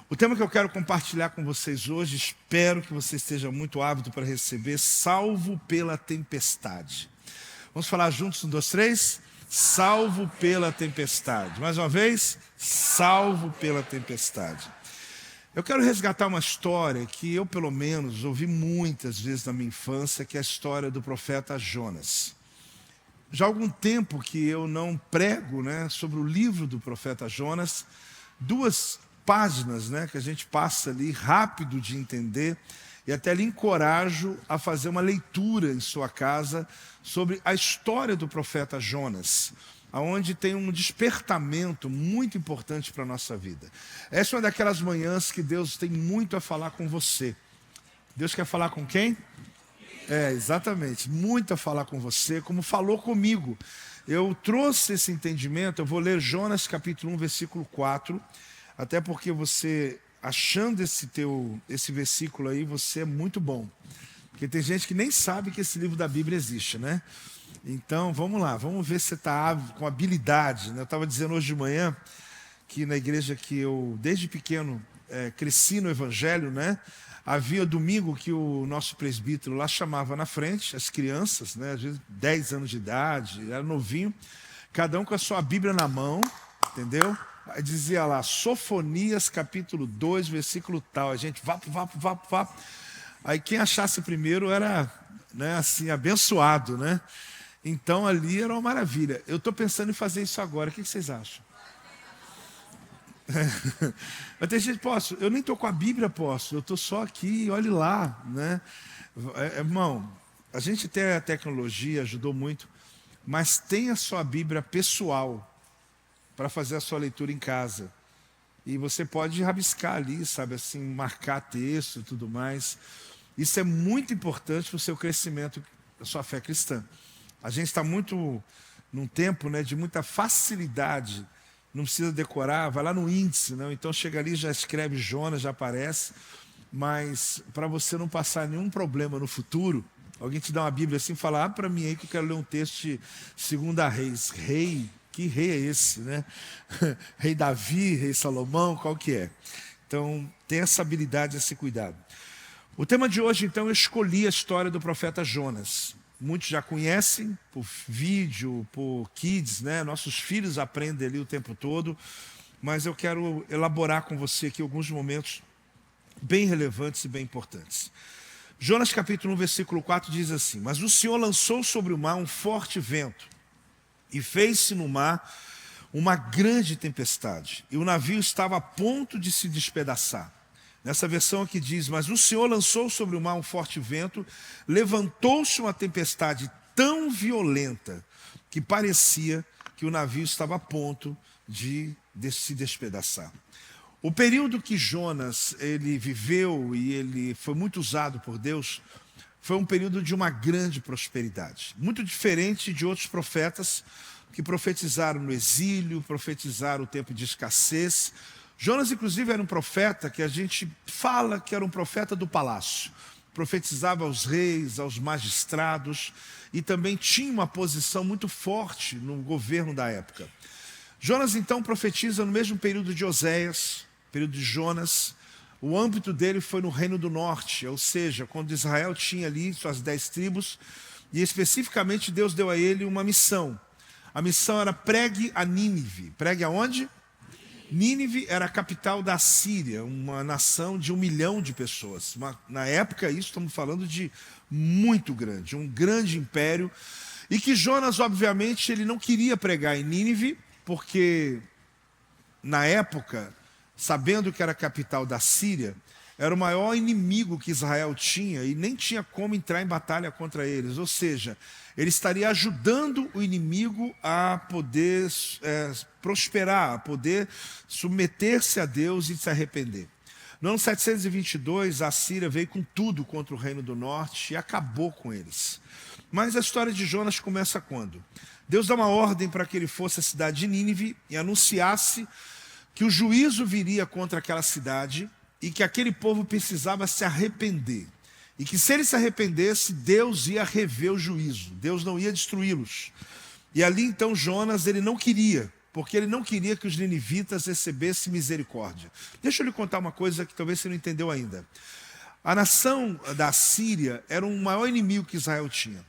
O tema que eu quero compartilhar com vocês hoje, espero que você esteja muito ávido para receber, salvo pela tempestade. Vamos falar juntos, 1, 2, 3? Salvo pela tempestade. Mais uma vez, salvo pela tempestade. Eu quero resgatar uma história que eu, pelo menos, ouvi muitas vezes na minha infância, que é a história do profeta Jonas. Já há algum tempo que eu não prego, sobre o livro do profeta Jonas, 2 páginas, que a gente passa ali rápido de entender, e até lhe encorajo a fazer uma leitura em sua casa sobre a história do profeta Jonas, onde tem um despertamento muito importante para a nossa vida. Essa é uma daquelas manhãs que Deus tem muito a falar com você. Deus quer falar com quem? Exatamente, muito a falar com você, como falou comigo. Eu trouxe esse entendimento, eu vou ler Jonas capítulo 1, versículo 4, até porque você, achando esse versículo aí, você é muito bom. Porque tem gente que nem sabe que esse livro da Bíblia existe, Então, vamos lá, vamos ver se você está com habilidade. Eu estava dizendo hoje de manhã que na igreja que eu, desde pequeno, cresci no Evangelho, Havia domingo que o nosso presbítero lá chamava na frente as crianças, às vezes 10 anos de idade, era novinho, cada um com a sua Bíblia na mão, entendeu? Aí dizia lá, Sofonias capítulo 2, versículo tal, a gente vá. Aí quem achasse primeiro era, assim, abençoado, Então ali era uma maravilha. Eu estou pensando em fazer isso agora, o que vocês acham? Mas tem gente, eu nem estou com a Bíblia, eu estou só aqui, olhe lá, Irmão, a gente tem a tecnologia, ajudou muito, mas tenha a sua Bíblia pessoal para fazer a sua leitura em casa. E você pode rabiscar ali, sabe, assim, marcar texto e tudo mais. Isso é muito importante para o seu crescimento, da sua fé cristã. A gente está muito num tempo, de muita facilidade. Não precisa decorar, vai lá no índice, Então chega ali, já escreve Jonas, já aparece. Mas para você não passar nenhum problema no futuro, alguém te dá uma Bíblia assim e fala, para mim aí que eu quero ler um texto de 2 Reis. Que rei é esse, Rei Davi, Rei Salomão, qual que é? Então, tem essa habilidade, esse cuidado. O tema de hoje, então, eu escolhi a história do profeta Jonas. Muitos já conhecem por vídeo, por kids, Nossos filhos aprendem ali o tempo todo. Mas eu quero elaborar com você aqui alguns momentos bem relevantes e bem importantes. Jonas capítulo 1, versículo 4 diz assim, mas o Senhor lançou sobre o mar um forte vento e fez-se no mar uma grande tempestade. E o navio estava a ponto de se despedaçar. Nessa versão aqui diz, mas o Senhor lançou sobre o mar um forte vento, levantou-se uma tempestade tão violenta que parecia que o navio estava a ponto de se despedaçar. O período que Jonas ele viveu e ele foi muito usado por Deus, foi um período de uma grande prosperidade. Muito diferente de outros profetas que profetizaram no exílio, profetizaram o tempo de escassez. Jonas, inclusive, era um profeta que a gente fala que era um profeta do palácio. Profetizava aos reis, aos magistrados e também tinha uma posição muito forte no governo da época. Jonas, então, profetiza no mesmo período de Oséias, período de Jonas. O âmbito dele foi no Reino do Norte, ou seja, quando Israel tinha ali suas 10 tribos, e especificamente Deus deu a ele uma missão. A missão era pregue a Nínive. Pregue aonde? Nínive era a capital da Síria, uma nação de 1 milhão de pessoas. Na época, isso estamos falando de muito grande, um grande império. E que Jonas, obviamente, ele não queria pregar em Nínive, porque na época, sabendo que era a capital da Síria, era o maior inimigo que Israel tinha e nem tinha como entrar em batalha contra eles. Ou seja, ele estaria ajudando o inimigo a poder prosperar, a poder submeter-se a Deus e se arrepender. No ano 722, a Síria veio com tudo contra o Reino do Norte e acabou com eles. Mas a história de Jonas começa quando? Deus dá uma ordem para que ele fosse à cidade de Nínive e anunciasse que o juízo viria contra aquela cidade e que aquele povo precisava se arrepender. E que se ele se arrependesse, Deus ia rever o juízo. Deus não ia destruí-los. E ali então Jonas, ele não queria, porque ele não queria que os ninivitas recebessem misericórdia. Deixa eu lhe contar uma coisa que talvez você não entendeu ainda. A nação da Síria era o maior inimigo que Israel tinha.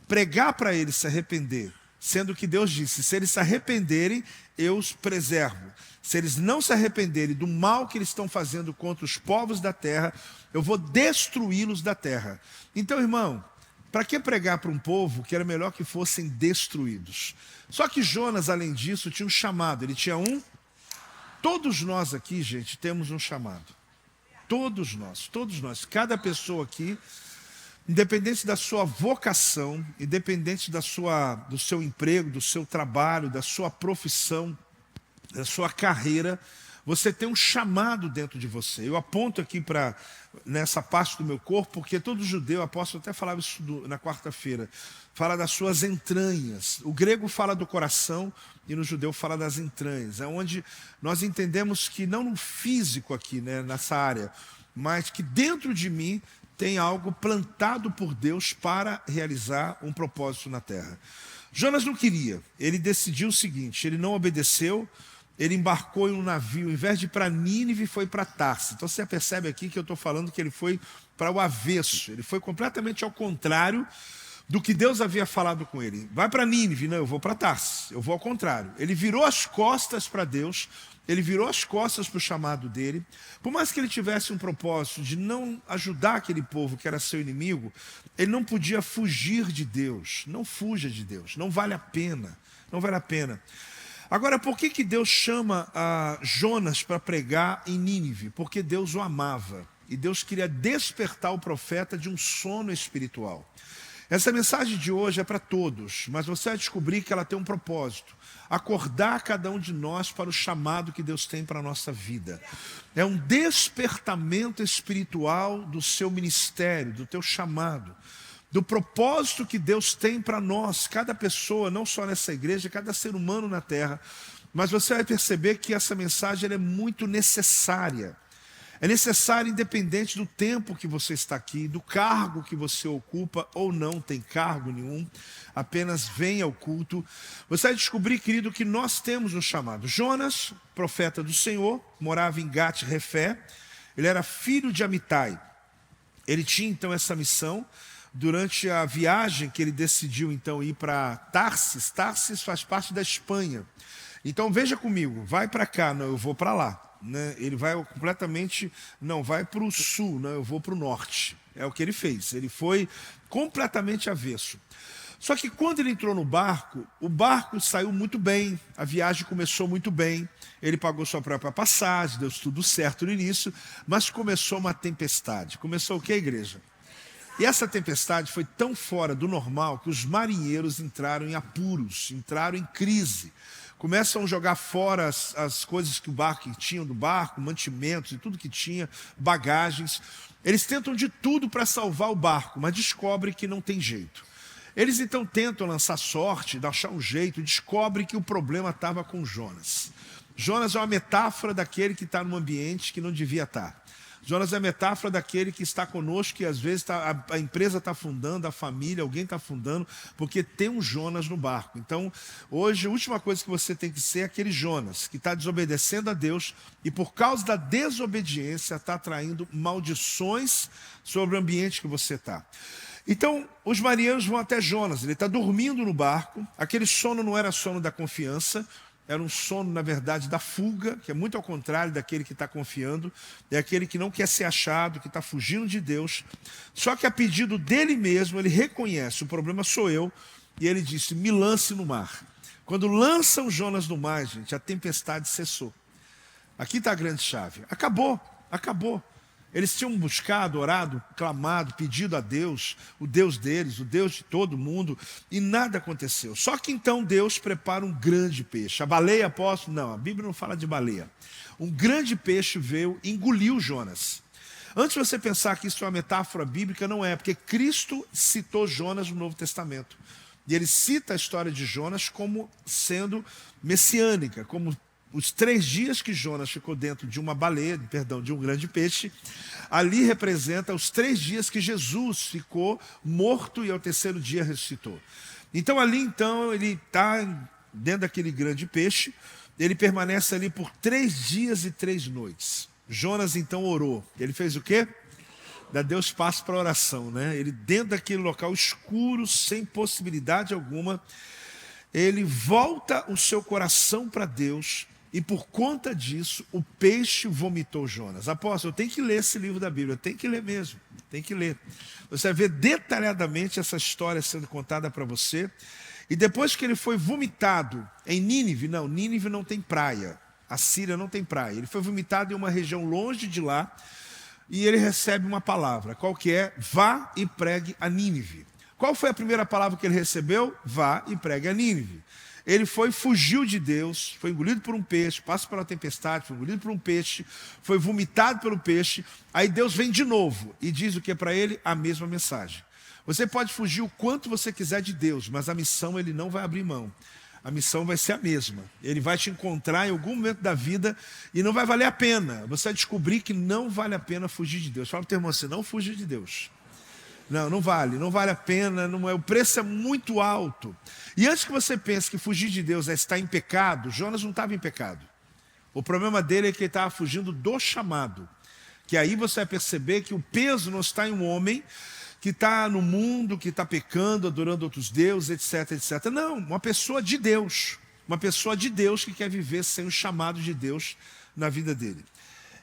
Pregar para eles se arrepender, sendo que Deus disse, se eles se arrependerem, eu os preservo. Se eles não se arrependerem do mal que eles estão fazendo contra os povos da terra, eu vou destruí-los da terra. Então, irmão, para que pregar para um povo que era melhor que fossem destruídos? Só que Jonas, além disso, tinha um chamado. Ele tinha um... Todos nós aqui, gente, temos um chamado. Todos nós. Cada pessoa aqui, independente da sua vocação, independente do seu emprego, do seu trabalho, da sua profissão, da sua carreira, você tem um chamado dentro de você. Eu aponto aqui nessa parte do meu corpo, porque todo judeu, apóstolo até falava isso na quarta-feira, fala das suas entranhas. O grego fala do coração e no judeu fala das entranhas. É onde nós entendemos que não no físico aqui, né, nessa área, mas que dentro de mim tem algo plantado por Deus para realizar um propósito na terra. Jonas não queria, ele decidiu o seguinte, ele não obedeceu, ele embarcou em um navio, ao invés de ir para Nínive, foi para Tarsis. Então você percebe aqui que eu estou falando que ele foi para o avesso, ele foi completamente ao contrário do que Deus havia falado com ele. Vai para Nínive, não, eu vou para Tarsis, eu vou ao contrário. Ele virou as costas para Deus, ele virou as costas para o chamado dele. Por mais que ele tivesse um propósito de não ajudar aquele povo que era seu inimigo, ele não podia fugir de Deus. Não fuja de Deus, não vale a pena, não vale a pena. Agora, por que Deus chama Jonas para pregar em Nínive? Porque Deus o amava. E Deus queria despertar o profeta de um sono espiritual. Essa mensagem de hoje é para todos, mas você vai descobrir que ela tem um propósito. Acordar cada um de nós para o chamado que Deus tem para a nossa vida. É um despertamento espiritual do seu ministério, do teu chamado. Do propósito que Deus tem para nós, cada pessoa, não só nessa igreja, cada ser humano na terra. Mas você vai perceber que essa mensagem ela é muito necessária. É necessária independente do tempo que você está aqui, do cargo que você ocupa ou não tem cargo nenhum, apenas vem ao culto. Você vai descobrir, querido, que nós temos um chamado. Jonas, profeta do Senhor, morava em Gat-Refé, ele era filho de Amitai. Ele tinha então essa missão. Durante a viagem que ele decidiu então ir para Tarsis, Tarsis faz parte da Espanha. Então veja comigo, vai para cá, não, eu vou para lá. Né? Ele vai completamente, não, vai para o sul, não, eu vou para o norte. É o que ele fez, ele foi completamente avesso. Só que quando ele entrou no barco, o barco saiu muito bem, a viagem começou muito bem, ele pagou sua própria passagem, deu tudo certo no início, mas começou uma tempestade. Começou o que, igreja? E essa tempestade foi tão fora do normal que os marinheiros entraram em apuros, entraram em crise. Começam a jogar fora as coisas que o barco tinha do barco, mantimentos e tudo que tinha, bagagens. Eles tentam de tudo para salvar o barco, mas descobrem que não tem jeito. Eles então tentam lançar sorte, achar um jeito, e descobrem que o problema estava com Jonas. Jonas é uma metáfora daquele que está num ambiente que não devia estar. Jonas é a metáfora daquele que está conosco, que às vezes a empresa está afundando, a família, alguém está afundando, porque tem um Jonas no barco. Então, hoje, a última coisa que você tem que ser é aquele Jonas, que está desobedecendo a Deus e por causa da desobediência está atraindo maldições sobre o ambiente que você está. Então, os marinheiros vão até Jonas, ele está dormindo no barco, aquele sono não era sono da confiança, era um sono, na verdade, da fuga, que é muito ao contrário daquele que está confiando, é aquele que não quer ser achado, que está fugindo de Deus. Só que a pedido dele mesmo, ele reconhece, o problema sou eu, e ele disse, me lance no mar. Quando lançam Jonas no mar, gente, a tempestade cessou. Aqui está a grande chave. Acabou. Eles tinham buscado, orado, clamado, pedido a Deus, o Deus deles, o Deus de todo mundo, e nada aconteceu. Só que então Deus prepara um grande peixe. A baleia, apóstolo? Não, a Bíblia não fala de baleia. Um grande peixe veio e engoliu Jonas. Antes de você pensar que isso é uma metáfora bíblica, não é, porque Cristo citou Jonas no Novo Testamento. E ele cita a história de Jonas como sendo messiânica, como os 3 dias que Jonas ficou dentro de uma baleia, de um grande peixe, ali representa os 3 dias que Jesus ficou morto e ao 3º dia ressuscitou. Então ali, ele está dentro daquele grande peixe, ele permanece ali por 3 dias e 3 noites. Jonas então orou. Ele fez o quê? Dá Deus espaço para oração, né? Ele dentro daquele local escuro, sem possibilidade alguma, ele volta o seu coração para Deus e por conta disso o peixe vomitou Jonas. Apóstolo, eu tenho que ler esse livro da Bíblia, tem que ler mesmo, tem que ler. Você vai ver detalhadamente essa história sendo contada para você. E depois que ele foi vomitado em Nínive, Nínive não tem praia, a Síria não tem praia. Ele foi vomitado em uma região longe de lá e ele recebe uma palavra, qual que é? Vá e pregue a Nínive. Qual foi a primeira palavra que ele recebeu? Vá e pregue a Nínive. Ele fugiu de Deus, foi engolido por um peixe, passa pela tempestade, foi engolido por um peixe, foi vomitado pelo peixe. Aí Deus vem de novo e diz o que para ele? A mesma mensagem. Você pode fugir o quanto você quiser de Deus, mas a missão ele não vai abrir mão. A missão vai ser a mesma. Ele vai te encontrar em algum momento da vida e não vai valer a pena. Você vai descobrir que não vale a pena fugir de Deus. Fala para o teu irmão assim, não fuja de Deus. Não vale a pena, o preço é muito alto. E antes que você pense que fugir de Deus é estar em pecado, Jonas não estava em pecado. O problema dele é que ele estava fugindo do chamado. Que aí você vai perceber que o peso não está em um homem que está no mundo, que está pecando, adorando outros deuses, etc, etc. Não, uma pessoa de Deus. Uma pessoa de Deus que quer viver sem o chamado de Deus na vida dele.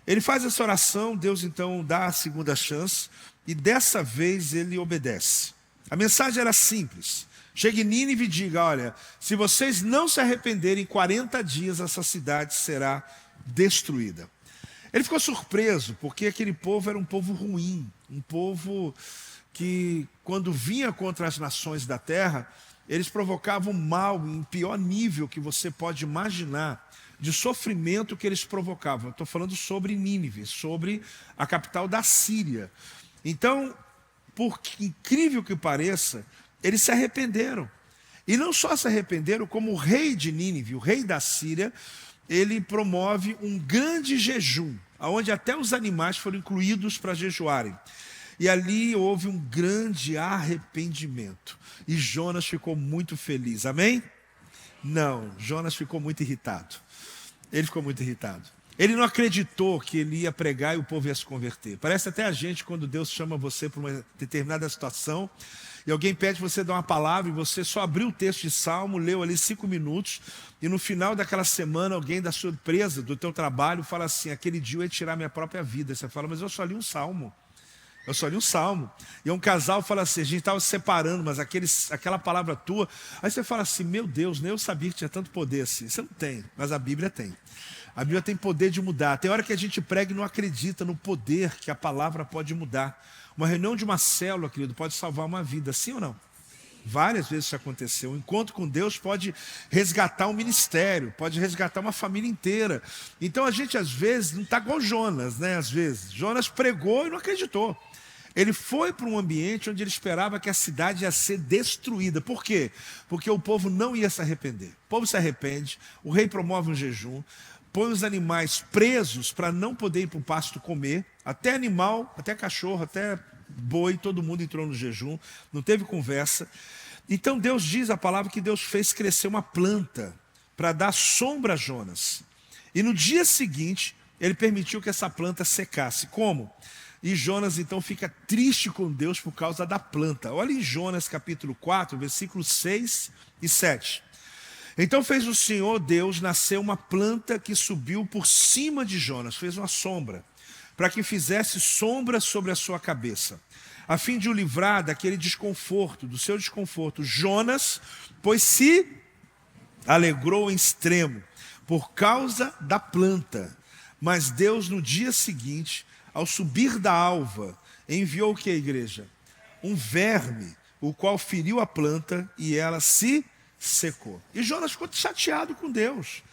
Ele faz essa oração, Deus então dá a segunda chance e dessa vez ele obedece. A mensagem era simples. Chegue em Nínive e diga, olha, se vocês não se arrependerem, em 40 dias essa cidade será destruída. Ele ficou surpreso, porque aquele povo era um povo ruim, um povo que, quando vinha contra as nações da terra, eles provocavam mal em pior nível que você pode imaginar, de sofrimento que eles provocavam. Estou falando sobre Nínive, sobre a capital da Síria. Então, por incrível que pareça, eles se arrependeram. E não só se arrependeram, como o rei de Nínive, o rei da Síria, ele promove um grande jejum, onde até os animais foram incluídos para jejuarem. E ali houve um grande arrependimento. E Jonas ficou muito feliz. Amém? Não, Jonas ficou muito irritado. Ele ficou muito irritado. Ele não acreditou que ele ia pregar e o povo ia se converter. Parece até a gente quando Deus chama você para uma determinada situação e alguém pede você dar uma palavra e você só abriu o texto de Salmo, leu ali 5 minutos e no final daquela semana alguém da sua empresa, do teu trabalho, fala assim, aquele dia eu ia tirar minha própria vida. Você fala, mas eu só li um Salmo. Eu só li um Salmo. E um casal fala assim, a gente estava se separando, mas aquela palavra tua... Aí você fala assim, meu Deus, nem eu sabia que tinha tanto poder assim. Você não tem, mas a Bíblia tem. A Bíblia tem poder de mudar. Tem hora que a gente prega e não acredita no poder que a palavra pode mudar. Uma reunião de uma célula, querido, pode salvar uma vida, sim ou não? Várias vezes isso aconteceu. Um encontro com Deus pode resgatar um ministério, pode resgatar uma família inteira. Então a gente às vezes não está igual Jonas, né? Às vezes. Jonas pregou e não acreditou. Ele foi para um ambiente onde ele esperava que a cidade ia ser destruída. Por quê? Porque o povo não ia se arrepender. O povo se arrepende, o rei promove um jejum, põe os animais presos para não poder ir para o pasto comer. Até animal, até cachorro, até boi, todo mundo entrou no jejum, não teve conversa. Então Deus diz a palavra que Deus fez crescer uma planta para dar sombra a Jonas. E no dia seguinte, ele permitiu que essa planta secasse. Como? E Jonas então fica triste com Deus por causa da planta. Olha em Jonas capítulo 4, versículos 6 e 7. Então fez o Senhor Deus nascer uma planta que subiu por cima de Jonas, fez uma sombra, para que fizesse sombra sobre a sua cabeça, a fim de o livrar daquele desconforto, do seu desconforto. Jonas, pois se alegrou em extremo por causa da planta, mas Deus no dia seguinte, ao subir da alva, enviou o que, igreja? Um verme, o qual feriu a planta e ela se secou. E Jonas ficou chateado com Deus.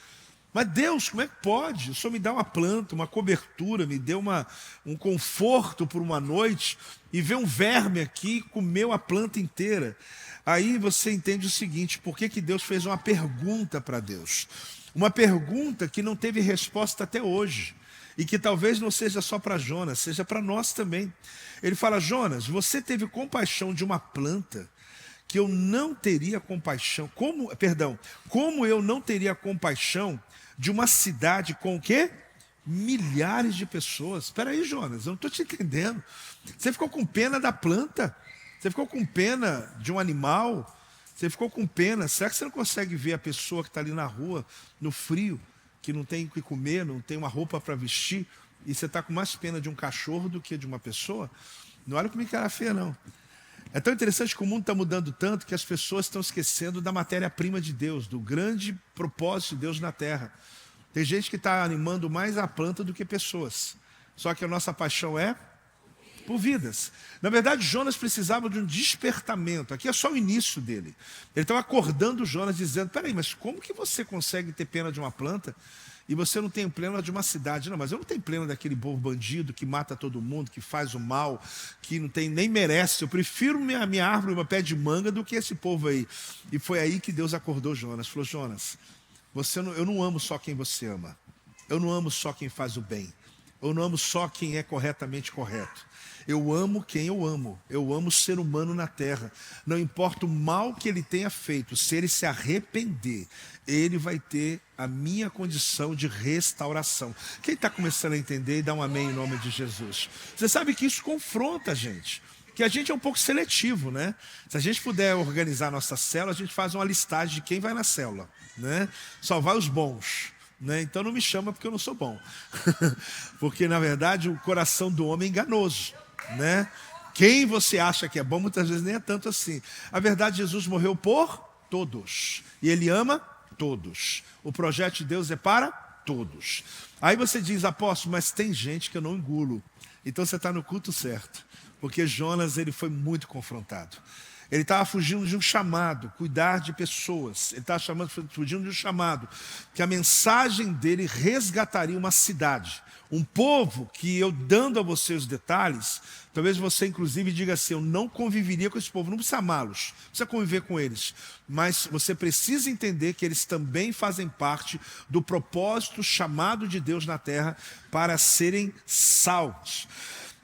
Mas Deus, como é que pode? O Senhor me dá uma planta, uma cobertura, me deu um conforto por uma noite e vê um verme aqui e comeu a planta inteira. Aí você entende o seguinte, por que Deus fez uma pergunta para Deus? Uma pergunta que não teve resposta até hoje. E que talvez não seja só para Jonas, seja para nós também. Ele fala, Jonas, você teve compaixão de uma planta que eu não teria compaixão. Como eu não teria compaixão de uma cidade com o quê? Milhares de pessoas. Espera aí, Jonas, eu não estou te entendendo. Você ficou com pena da planta? Você ficou com pena de um animal? Você ficou com pena? Será que você não consegue ver a pessoa que está ali na rua, no frio, que não tem o que comer, não tem uma roupa para vestir, e você está com mais pena de um cachorro do que de uma pessoa? Não olha comigo que era feia, não. É tão interessante que o mundo está mudando tanto que as pessoas estão esquecendo da matéria-prima de Deus, do grande propósito de Deus na terra. Tem gente que está animando mais a planta do que pessoas. Só que a nossa paixão é por vidas. Na verdade, Jonas precisava de um despertamento. Aqui é só o início dele. Ele estava acordando Jonas, dizendo: peraí, mas como que você consegue ter pena de uma planta e você não tem pena de uma cidade? Não, mas eu não tenho pena daquele povo bandido que mata todo mundo, que faz o mal, que não tem, nem merece. Eu prefiro minha árvore, meu pé de manga, do que esse povo aí. E foi aí que Deus acordou Jonas. Falou: Jonas, eu não amo só quem você ama. Eu não amo só quem faz o bem. Eu não amo só quem é corretamente correto. Eu amo quem eu amo. Eu amo o ser humano na terra. Não importa o mal que ele tenha feito, se ele se arrepender, ele vai ter a minha condição de restauração. Quem está começando a entender, e dá um amém em nome de Jesus. Você sabe que isso confronta a gente. Que a gente é um pouco seletivo, né? Se a gente puder organizar a nossa célula, a gente faz uma listagem de quem vai na célula, né? Só vai os bons. Né? Então não me chama porque eu não sou bom. Porque na verdade o coração do homem é enganoso, né? Quem você acha que é bom muitas vezes nem é tanto assim. A verdade, Jesus morreu por todos e Ele ama todos. O projeto de Deus é para todos. Aí você diz: apóstolo, mas tem gente que eu não engulo. Então você está no culto certo, porque Jonas ele foi muito confrontado. Ele estava fugindo de um chamado, cuidar de pessoas. Ele estava fugindo de um chamado, que a mensagem dele resgataria uma cidade. Um povo que eu dando a você os detalhes, talvez você inclusive diga assim: eu não conviveria com esse povo. Não precisa amá-los, não precisa conviver com eles. Mas você precisa entender que eles também fazem parte do propósito chamado de Deus na terra para serem salvos.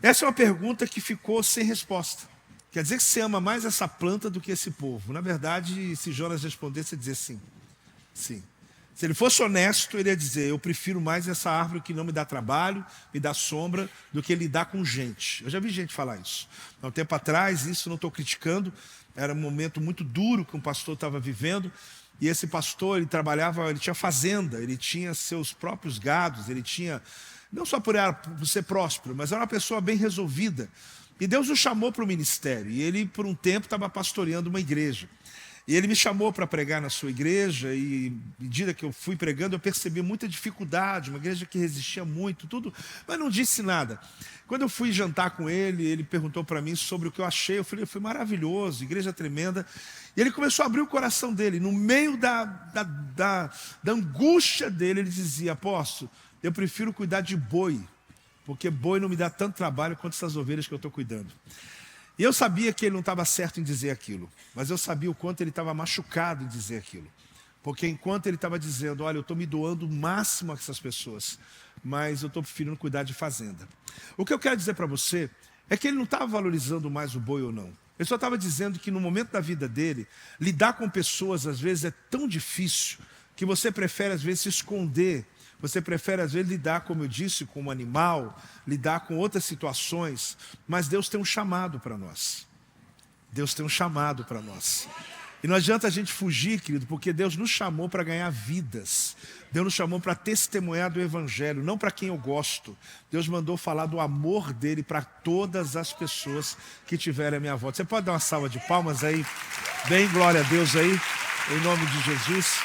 Essa é uma pergunta que ficou sem resposta. Quer dizer que você ama mais essa planta do que esse povo? Na verdade, se Jonas respondesse, ele ia dizer sim. Sim. Se ele fosse honesto, ele ia dizer: eu prefiro mais essa árvore que não me dá trabalho, me dá sombra, do que lidar com gente. Eu já vi gente falar isso. Há um tempo atrás, isso não estou criticando, era um momento muito duro que um pastor estava vivendo, e esse pastor, ele tinha fazenda, ele tinha seus próprios gados, ele tinha, não só por ser próspero, mas era uma pessoa bem resolvida. E Deus o chamou para o ministério. E ele, por um tempo, estava pastoreando uma igreja. E ele me chamou para pregar na sua igreja. E, à medida que eu fui pregando, eu percebi muita dificuldade. Uma igreja que resistia muito, tudo. Mas não disse nada. Quando eu fui jantar com ele, ele perguntou para mim sobre o que eu achei. Eu falei: foi maravilhoso, igreja tremenda. E ele começou a abrir o coração dele. No meio da angústia dele, ele dizia: apóstolo, eu prefiro cuidar de boi, porque boi não me dá tanto trabalho quanto essas ovelhas que eu estou cuidando. E eu sabia que ele não estava certo em dizer aquilo, mas eu sabia o quanto ele estava machucado em dizer aquilo. Porque enquanto ele estava dizendo: olha, eu estou me doando o máximo a essas pessoas, mas eu estou preferindo cuidar de fazenda. O que eu quero dizer para você é que ele não estava valorizando mais o boi ou não. Ele só estava dizendo que no momento da vida dele, lidar com pessoas às vezes é tão difícil, que você prefere às vezes se esconder. Você prefere, às vezes, lidar, como eu disse, com um animal, lidar com outras situações, mas Deus tem um chamado para nós. Deus tem um chamado para nós. E não adianta a gente fugir, querido, porque Deus nos chamou para ganhar vidas. Deus nos chamou para testemunhar do Evangelho, não para quem eu gosto. Deus mandou falar do amor dele para todas as pessoas que tiverem à minha volta. Você pode dar uma salva de palmas aí? Bem, glória a Deus aí, em nome de Jesus.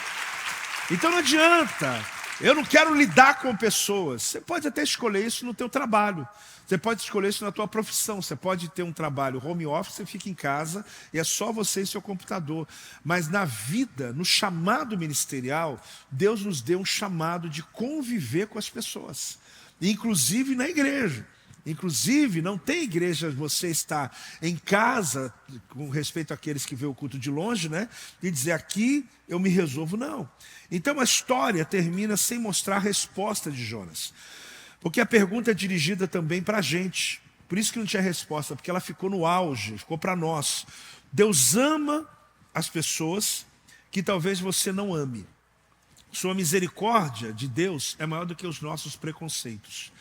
Então não adianta. Eu não quero lidar com pessoas. Você pode até escolher isso no teu trabalho. Você pode escolher isso na tua profissão. Você pode ter um trabalho home office, você fica em casa e é só você e seu computador. Mas na vida, no chamado ministerial, Deus nos deu um chamado de conviver com as pessoas. Inclusive na igreja. Inclusive, não tem igreja, você está em casa, com respeito àqueles que vê o culto de longe, né? E dizer: aqui eu me resolvo, não. Então a história termina sem mostrar a resposta de Jonas. Porque a pergunta é dirigida também para a gente. Por isso que não tinha resposta, porque ela ficou no auge, ficou para nós. Deus ama as pessoas que talvez você não ame. Sua misericórdia de Deus é maior do que os nossos preconceitos.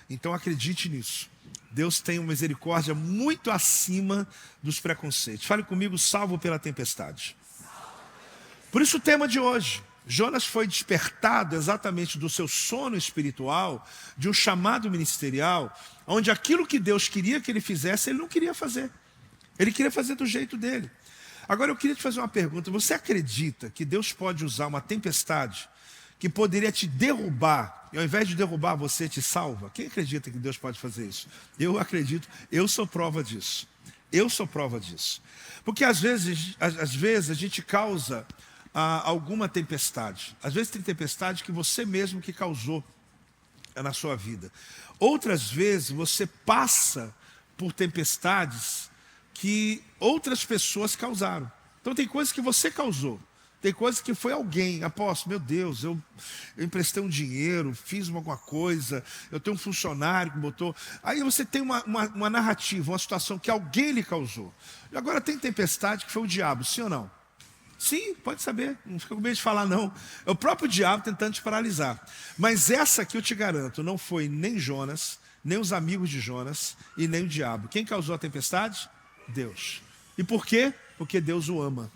Então acredite nisso. Deus tem uma misericórdia muito acima dos preconceitos. Fale comigo, salvo pela tempestade. Por isso o tema de hoje. Jonas foi despertado exatamente do seu sono espiritual, de um chamado ministerial, onde aquilo que Deus queria que ele fizesse, ele não queria fazer. Ele queria fazer do jeito dele. Agora eu queria te fazer uma pergunta. Você acredita que Deus pode usar uma tempestade que poderia te derrubar, e ao invés de derrubar você, te salva? Quem acredita que Deus pode fazer isso? Eu acredito, eu sou prova disso. Eu sou prova disso. Porque às vezes a gente causa alguma tempestade. Às vezes tem tempestade que você mesmo que causou na sua vida. Outras vezes você passa por tempestades que outras pessoas causaram. Então tem coisas que você causou. Tem coisas que foi alguém. Apóstolo, meu Deus, eu emprestei um dinheiro, fiz alguma coisa, eu tenho um funcionário que botou... Aí você tem uma narrativa, uma situação que alguém lhe causou. E agora tem tempestade que foi o diabo, sim ou não? Sim, pode saber, não fica com medo de falar não. É o próprio diabo tentando te paralisar. Mas essa aqui eu te garanto, não foi nem Jonas, nem os amigos de Jonas e nem o diabo. Quem causou a tempestade? Deus. E por quê? Porque Deus o ama.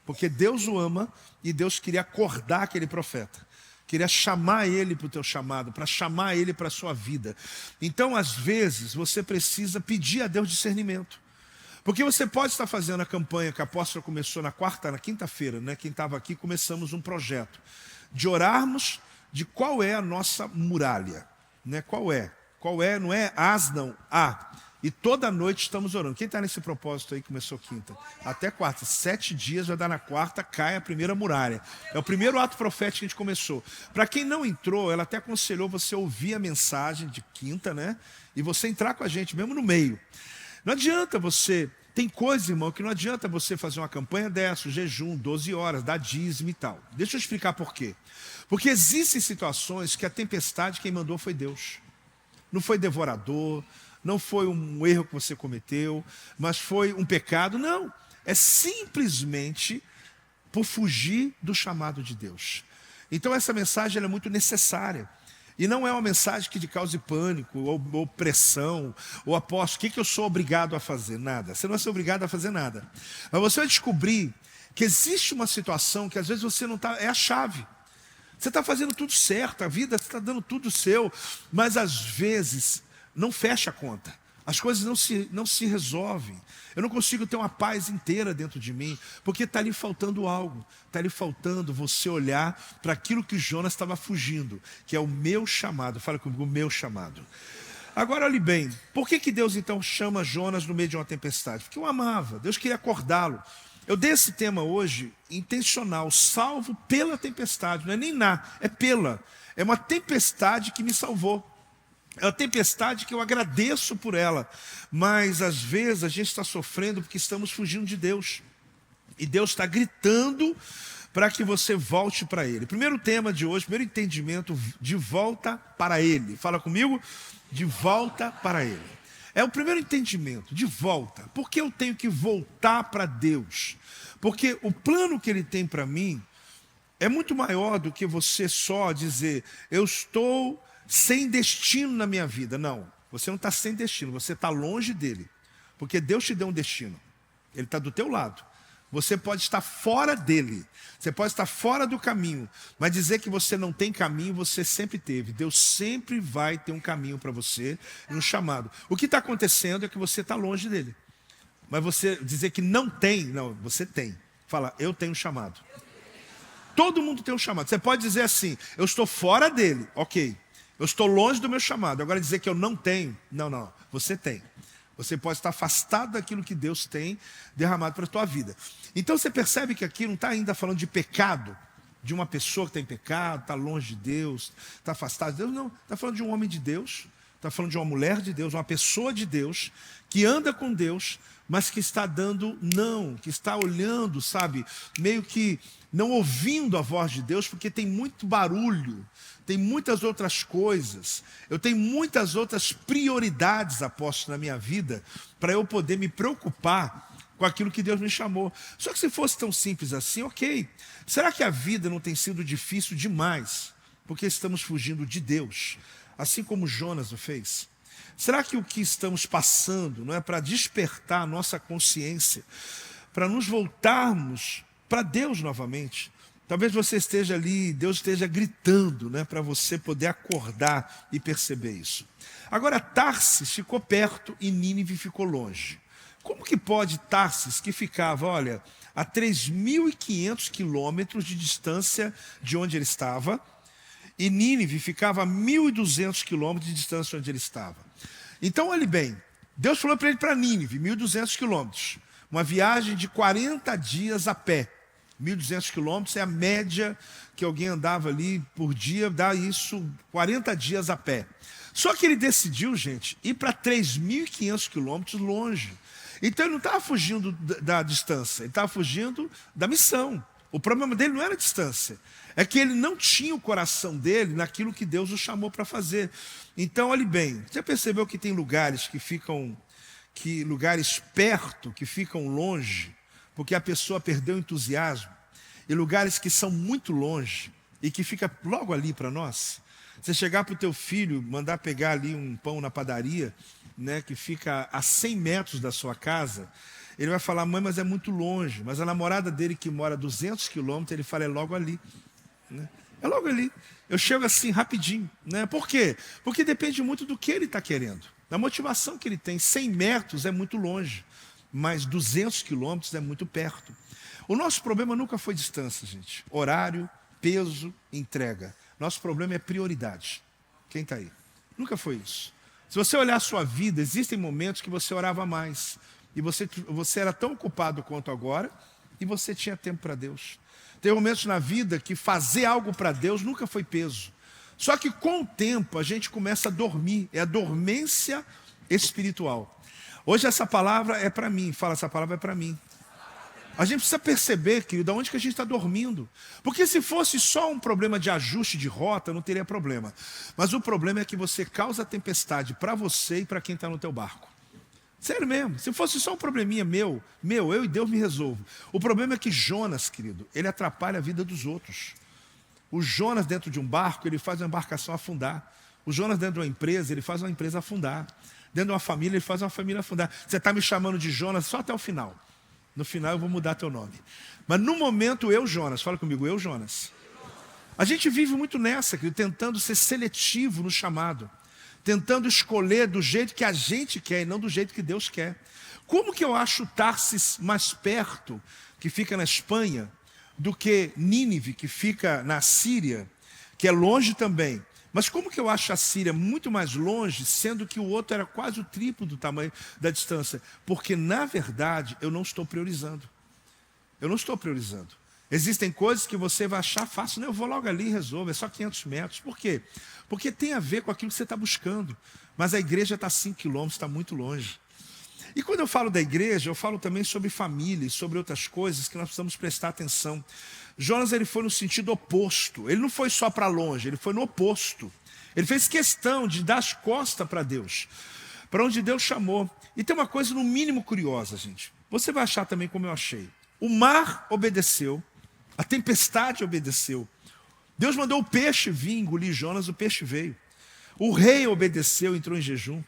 Porque Deus o ama e Deus queria acordar aquele profeta. Queria chamar ele para o teu chamado, para chamar ele para a sua vida. Então, às vezes, você precisa pedir a Deus discernimento. Porque você pode estar fazendo a campanha que a apóstola começou na quinta-feira, né? Quem estava aqui, começamos um projeto de orarmos de qual é a nossa muralha. Né? Qual é? Qual é? Não é as, não. E toda noite estamos orando. Quem está nesse propósito aí, começou quinta? Até quarta. 7 dias, vai dar na quarta, cai a primeira muralha. É o primeiro ato profético que a gente começou. Para quem não entrou, ela até aconselhou você ouvir a mensagem de quinta, né? E você entrar com a gente, mesmo no meio. Não adianta você... Tem coisa, irmão, que não adianta você fazer uma campanha dessa, um jejum, 12 horas, dar dízimo e tal. Deixa eu explicar por quê. Porque existem situações que a tempestade, quem mandou foi Deus. Não foi devorador, não foi um erro que você cometeu, mas foi um pecado. Não, é simplesmente por fugir do chamado de Deus. Então essa mensagem ela é muito necessária. E não é uma mensagem que te cause pânico, ou pressão, ou apóstolo, o que eu sou obrigado a fazer? Nada. Você não é obrigado a fazer nada. Mas você vai descobrir que existe uma situação que às vezes você não está... É a chave. Você está fazendo tudo certo, a vida está dando tudo seu, mas às vezes não fecha a conta. As coisas não se resolvem. Eu não consigo ter uma paz inteira dentro de mim, porque está lhe faltando algo. Está lhe faltando você olhar para aquilo que Jonas estava fugindo, que é o meu chamado. Fala comigo, o meu chamado. Agora, olhe bem, por que Deus então chama Jonas no meio de uma tempestade? Porque o amava, Deus queria acordá-lo. Eu dei esse tema hoje, intencional, salvo pela tempestade. Não é nem é pela. É uma tempestade que me salvou. É uma tempestade que eu agradeço por ela, mas às vezes a gente está sofrendo porque estamos fugindo de Deus. E Deus está gritando para que você volte para Ele. Primeiro tema de hoje, primeiro entendimento, de volta para Ele. Fala comigo, de volta para Ele. É o primeiro entendimento, de volta. Por que eu tenho que voltar para Deus? Porque o plano que Ele tem para mim é muito maior do que você só dizer, eu estou... sem destino na minha vida. Não, você não está sem destino, você está longe dele. Porque Deus te deu um destino. Ele está do teu lado. Você pode estar fora dele. Você pode estar fora do caminho. Mas dizer que você não tem caminho, você sempre teve. Deus sempre vai ter um caminho para você, um chamado. O que está acontecendo é que você está longe dele. Mas você dizer que não tem, não, você tem. Fala, eu tenho um chamado. Todo mundo tem um chamado. Você pode dizer assim, eu estou fora dele. Ok. Eu estou longe do meu chamado. Agora dizer que eu não tenho. Não. Você tem. Você pode estar afastado daquilo que Deus tem derramado para a tua vida. Então você percebe que aqui não está ainda falando de pecado. De uma pessoa que está em pecado, está longe de Deus, está afastado de Deus. Não, está falando de um homem de Deus. Está falando de uma mulher de Deus, uma pessoa de Deus. Que anda com Deus, mas que está dando não. Que está olhando, sabe, meio que não ouvindo a voz de Deus. Porque tem muito barulho. Tem muitas outras coisas, eu tenho muitas outras prioridades, apóstolo, na minha vida, para eu poder me preocupar com aquilo que Deus me chamou. Só que se fosse tão simples assim, ok. Será que a vida não tem sido difícil demais? Porque estamos fugindo de Deus, assim como Jonas o fez. Será que o que estamos passando não é para despertar a nossa consciência, para nos voltarmos para Deus novamente? Talvez você esteja ali, Deus esteja gritando, né, para você poder acordar e perceber isso. Agora, Tarsis ficou perto e Nínive ficou longe. Como que pode Tarsis, que ficava, olha, a 3.500 quilômetros de distância de onde ele estava, e Nínive ficava a 1.200 quilômetros de distância de onde ele estava? Então, olhe bem, Deus falou para ele para Nínive, 1.200 quilômetros, uma viagem de 40 dias a pé. 1.200 quilômetros é a média que alguém andava ali por dia, dá isso 40 dias a pé. Só que ele decidiu, gente, ir para 3.500 quilômetros longe. Então ele não estava fugindo da distância, ele estava fugindo da missão. O problema dele não era a distância, é que ele não tinha o coração dele naquilo que Deus o chamou para fazer. Então, olhe bem, você percebeu que tem lugares lugares perto que ficam longe, porque a pessoa perdeu o entusiasmo, e lugares que são muito longe e que fica logo ali para nós? Você chegar para o teu filho, mandar pegar ali um pão na padaria, né, que fica a 100 metros da sua casa, ele vai falar: mãe, mas é muito longe. Mas a namorada dele, que mora a 200 quilômetros, ele fala: é logo ali, né? É logo ali. Eu chego assim rapidinho, né? Por quê? Porque depende muito do que ele está querendo, da motivação que ele tem. 100 metros é muito longe, mas 200 quilômetros é muito perto. O nosso problema nunca foi distância, gente. Horário, peso, entrega. Nosso problema é prioridade. Quem está aí? Nunca foi isso. Se você olhar a sua vida, existem momentos que você orava mais, e você era tão ocupado quanto agora, e você tinha tempo para Deus. Tem momentos na vida que fazer algo para Deus nunca foi peso. Só que com o tempo a gente começa a dormir, é a dormência espiritual. Hoje essa palavra é para mim, fala, essa palavra é para mim. A gente precisa perceber, querido, de onde que a gente está dormindo. Porque se fosse só um problema de ajuste de rota, não teria problema. Mas o problema é que você causa tempestade para você e para quem está no teu barco. Sério mesmo, se fosse só um probleminha meu, eu e Deus me resolvo. O problema é que Jonas, querido, ele atrapalha a vida dos outros. O Jonas dentro de um barco, ele faz uma embarcação afundar. O Jonas dentro de uma empresa, ele faz uma empresa afundar. Dentro de uma família, ele faz uma família afundar. Você está me chamando de Jonas só até o final. No final eu vou mudar teu nome. Mas no momento, eu, Jonas, fala comigo, eu, Jonas. A gente vive muito nessa, querido, tentando ser seletivo no chamado. Tentando escolher do jeito que a gente quer e não do jeito que Deus quer. Como que eu acho Tarsis mais perto, que fica na Espanha, do que Nínive, que fica na Síria, que é longe também? Mas como que eu acho a Síria muito mais longe, sendo que o outro era quase o triplo do tamanho da distância? Porque, na verdade, eu não estou priorizando. Eu não estou priorizando. Existem coisas que você vai achar fácil. Não, eu vou logo ali e resolvo, é só 500 metros. Por quê? Porque tem a ver com aquilo que você está buscando. Mas a igreja está a 5 quilômetros, está muito longe. E quando eu falo da igreja, eu falo também sobre família e sobre outras coisas que nós precisamos prestar atenção. Jonas, ele foi no sentido oposto. Ele não foi só para longe, ele foi no oposto. Ele fez questão de dar as costas para Deus, para onde Deus chamou. E tem uma coisa no mínimo curiosa, gente. Você vai achar também como eu achei. O mar obedeceu, a tempestade obedeceu. Deus mandou o peixe vir engolir Jonas, o peixe veio. O rei obedeceu, entrou em jejum.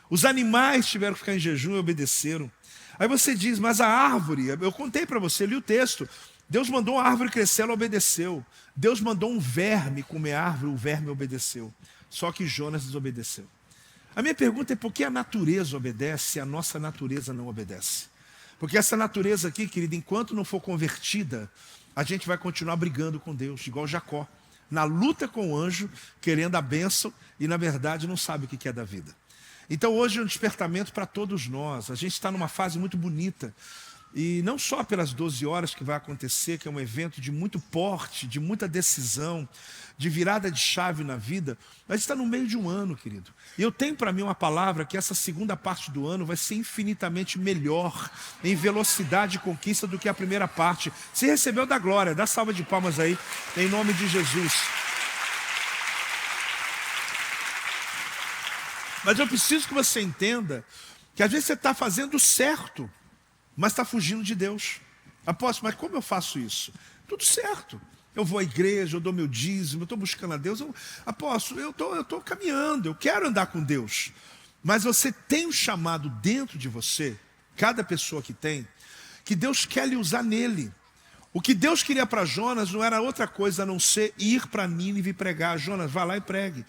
Os animais tiveram que ficar em jejum e obedeceram. Aí você diz, mas a árvore, eu contei para você, li o texto. Deus mandou uma árvore crescer, ela obedeceu. Deus mandou um verme comer a árvore, o verme obedeceu. Só que Jonas desobedeceu. A minha pergunta é por que a natureza obedece e a nossa natureza não obedece? Porque essa natureza aqui, querida, enquanto não for convertida, a gente vai continuar brigando com Deus, igual Jacó. Na luta com o anjo, querendo a bênção e na verdade não sabe o que é da vida. Então hoje é um despertamento para todos nós. A gente está numa fase muito bonita. E não só pelas 12 horas que vai acontecer, que é um evento de muito porte, de muita decisão, de virada de chave na vida, mas está no meio de um ano, querido. E eu tenho para mim uma palavra que essa segunda parte do ano vai ser infinitamente melhor em velocidade e conquista do que a primeira parte. Se recebeu da glória, dá salva de palmas aí, em nome de Jesus. Mas eu preciso que você entenda que às vezes você está fazendo certo, mas está fugindo de Deus. Apóstolo, mas como eu faço isso? Tudo certo. Eu vou à igreja, eu dou meu dízimo, eu estou buscando a Deus. Apóstolo, eu estou caminhando, eu quero andar com Deus. Mas você tem um chamado dentro de você, cada pessoa que tem, que Deus quer lhe usar nele. O que Deus queria para Jonas não era outra coisa a não ser ir para Nínive e pregar. Jonas, vá lá e pregue.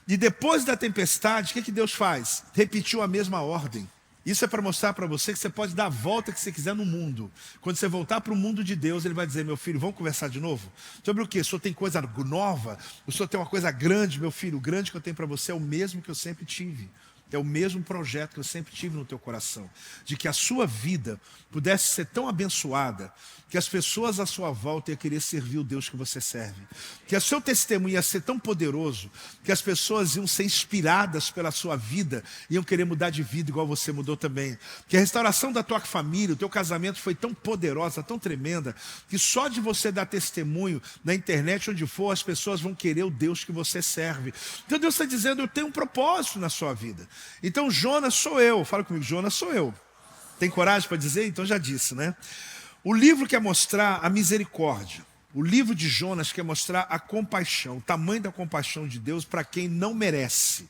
E depois da tempestade, o que Deus faz? Repetiu a mesma ordem. Isso é para mostrar para você que você pode dar a volta que você quiser no mundo. Quando você voltar para o mundo de Deus, Ele vai dizer, meu filho, vamos conversar de novo? Sobre o quê? O senhor tem coisa nova? O senhor tem uma coisa grande, meu filho? O grande que eu tenho para você é o mesmo que eu sempre tive. É o mesmo projeto que eu sempre tive no teu coração. De que a sua vida pudesse ser tão abençoada, que as pessoas à sua volta iam querer servir o Deus que você serve. Que o seu testemunho ia ser tão poderoso, que as pessoas iam ser inspiradas pela sua vida, iam querer mudar de vida igual você mudou também. Que a restauração da tua família, o teu casamento foi tão poderosa, tão tremenda, que só de você dar testemunho na internet, onde for, as pessoas vão querer o Deus que você serve. Então Deus está dizendo, eu tenho um propósito na sua vida. Então Jonas sou eu. Fala comigo, Jonas sou eu. Tem coragem para dizer? Então já disse, né? O livro quer mostrar a misericórdia. O livro de Jonas quer mostrar a compaixão, o tamanho da compaixão de Deus para quem não merece.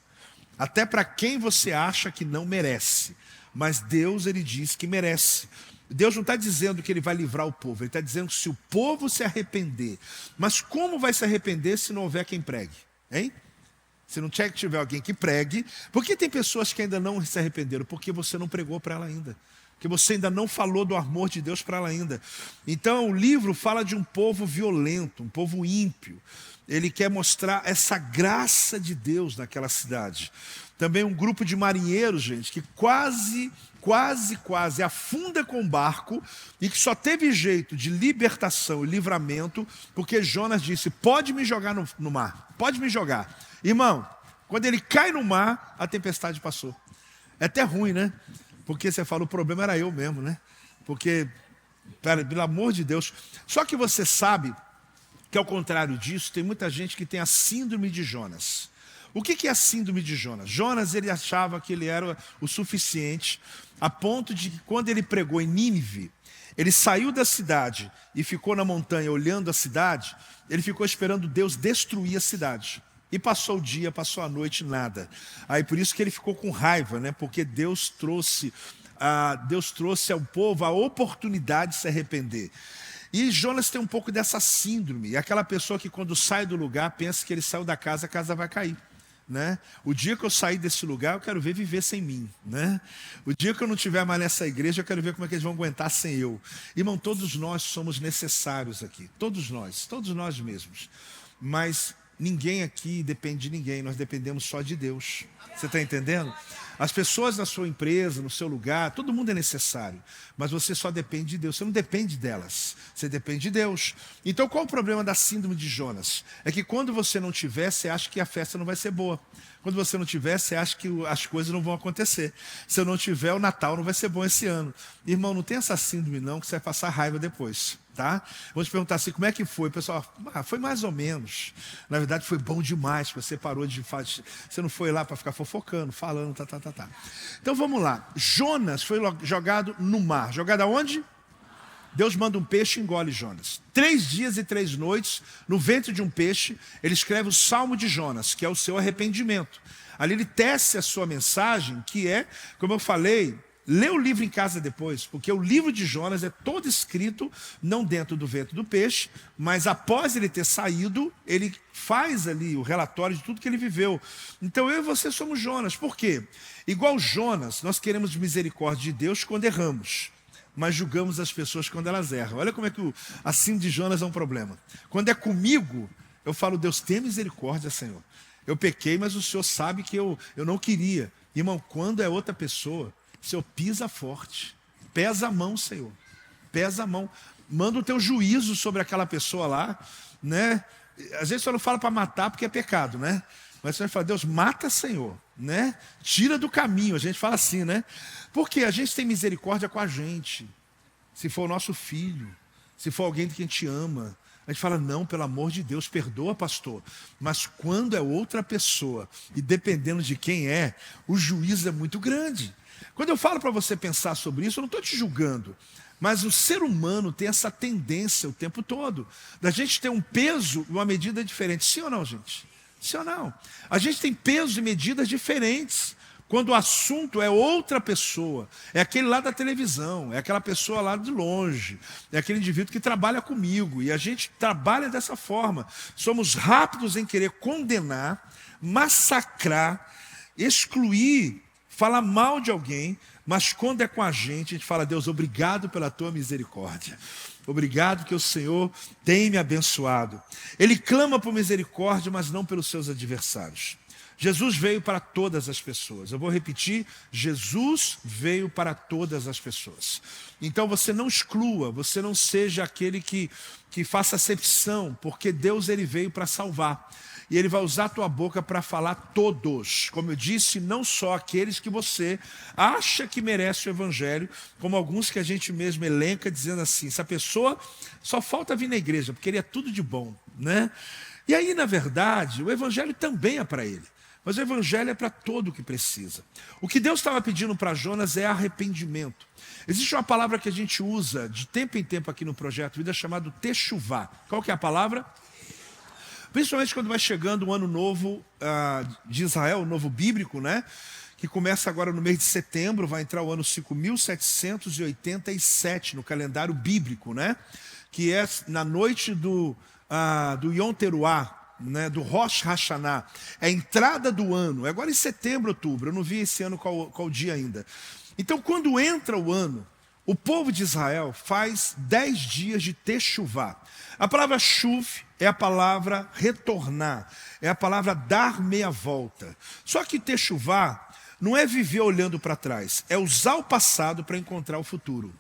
Até para quem você acha que não merece. Mas Deus, Ele diz que merece. Deus não está dizendo que Ele vai livrar o povo. Ele está dizendo que se o povo se arrepender. Mas como vai se arrepender se não houver quem pregue? Hein? Se não tiver alguém que pregue. Por que tem pessoas que ainda não se arrependeram? Porque você não pregou para ela ainda. Porque você ainda não falou do amor de Deus para ela ainda. Então o livro fala de um povo violento, um povo ímpio. Ele quer mostrar essa graça de Deus naquela cidade. Também um grupo de marinheiros, gente, que quase afunda com o barco e que só teve jeito de libertação e livramento porque Jonas disse, pode me jogar no mar, pode me jogar. Irmão, quando ele cai no mar, a tempestade passou. É até ruim, né? Porque você fala, o problema era eu mesmo, né? Porque, pelo amor de Deus. Só que você sabe que ao contrário disso, tem muita gente que tem a síndrome de Jonas. O que é a síndrome de Jonas? Jonas, ele achava que ele era o suficiente, a ponto de que quando ele pregou em Nínive, ele saiu da cidade e ficou na montanha olhando a cidade, ele ficou esperando Deus destruir a cidade. E passou o dia, passou a noite, nada. Aí por isso que ele ficou com raiva, né? Porque Deus trouxe ao povo a oportunidade de se arrepender. E Jonas tem um pouco dessa síndrome. É aquela pessoa que quando sai do lugar, pensa que ele saiu da casa, a casa vai cair. Né? O dia que eu sair desse lugar, eu quero ver viver sem mim. Né? O dia que eu não estiver mais nessa igreja, eu quero ver como é que eles vão aguentar sem eu. Irmão, todos nós somos necessários aqui. Todos nós mesmos. Mas ninguém aqui depende de ninguém, nós dependemos só de Deus. Você está entendendo? As pessoas na sua empresa, no seu lugar, todo mundo é necessário. Mas você só depende de Deus, você não depende delas, você depende de Deus. Então qual o problema da síndrome de Jonas? É que quando você não tiver, você acha que a festa não vai ser boa. Quando você não tiver, você acha que as coisas não vão acontecer. Se eu não tiver, o Natal não vai ser bom esse ano. Irmão, não tem essa síndrome não, que você vai passar raiva depois. Tá? Vou te perguntar assim, como é que foi? O pessoal, foi mais ou menos. Na verdade foi bom demais, você parou de fazer. Você não foi lá para ficar fofocando, falando, tá. Então vamos lá. Jonas foi jogado no mar. Jogado aonde? Deus manda um peixe e engole Jonas. 3 dias e 3 noites, no ventre de um peixe, ele escreve o Salmo de Jonas, que é o seu arrependimento. Ali ele tece a sua mensagem, que é, como eu falei, lê o livro em casa depois, porque o livro de Jonas é todo escrito, não dentro do ventre do peixe, mas após ele ter saído, ele faz ali o relatório de tudo que ele viveu. Então eu e você somos Jonas. Por quê? Igual Jonas, nós queremos misericórdia de Deus quando erramos, mas julgamos as pessoas quando elas erram. Olha como é que a síndrome de Jonas é um problema. Quando é comigo, eu falo, Deus, tenha misericórdia, Senhor. Eu pequei, mas o Senhor sabe que eu não queria. Irmão, quando é outra pessoa, o Senhor pisa forte. Pesa a mão, Senhor. Pesa a mão. Manda o teu juízo sobre aquela pessoa lá. Né? Às vezes o Senhor não fala para matar porque é pecado, né? Mas você fala, Deus, mata, Senhor, né? Tira do caminho, a gente fala assim, né? Porque a gente tem misericórdia com a gente. Se for o nosso filho, se for alguém que a gente ama, A gente fala, não, pelo amor de Deus, perdoa, pastor. Mas quando é outra pessoa, e dependendo de quem é, o juízo é muito grande. Quando eu falo para você pensar sobre isso, eu não estou te julgando. Mas o ser humano tem essa tendência o tempo todo, da gente ter um peso e uma medida diferente. Sim ou não, gente? Sim ou não? A gente tem pesos e medidas diferentes. Quando o assunto é outra pessoa, é aquele lá da televisão, é aquela pessoa lá de longe, é aquele indivíduo que trabalha comigo, e a gente trabalha dessa forma. Somos rápidos em querer condenar, massacrar, excluir, falar mal de alguém, mas quando é com a gente fala, Deus, obrigado pela tua misericórdia. Obrigado que o Senhor tem me abençoado. Ele clama por misericórdia, mas não pelos seus adversários. Jesus veio para todas as pessoas. Eu vou repetir, Jesus veio para todas as pessoas. Então você não exclua, você não seja aquele que faça acepção, porque Deus ele veio para salvar. E Ele vai usar a tua boca para falar todos. Como eu disse, não só aqueles que você acha que merece o Evangelho, como alguns que a gente mesmo elenca dizendo assim, essa pessoa só falta vir na igreja, porque ele é tudo de bom, né? E aí, na verdade, o Evangelho também é para ele. Mas o Evangelho é para todo o que precisa. O que Deus estava pedindo para Jonas é arrependimento. Existe uma palavra que a gente usa de tempo em tempo aqui no Projeto Vida chamada techuvá. Qual que é a palavra? Principalmente quando vai chegando o ano novo de Israel, o novo bíblico, né? Que começa agora no mês de setembro, vai entrar o ano 5787 no calendário bíblico, né? Que é na noite do Yom Teruah, né? Do Rosh Hashanah. É a entrada do ano, é agora em setembro, outubro, eu não vi esse ano qual dia ainda. Então quando entra o ano, o povo de Israel faz 10 dias de techuvá. A palavra chuv é a palavra retornar, é a palavra dar meia volta. Só que techuvá não é viver olhando para trás, é usar o passado para encontrar o futuro.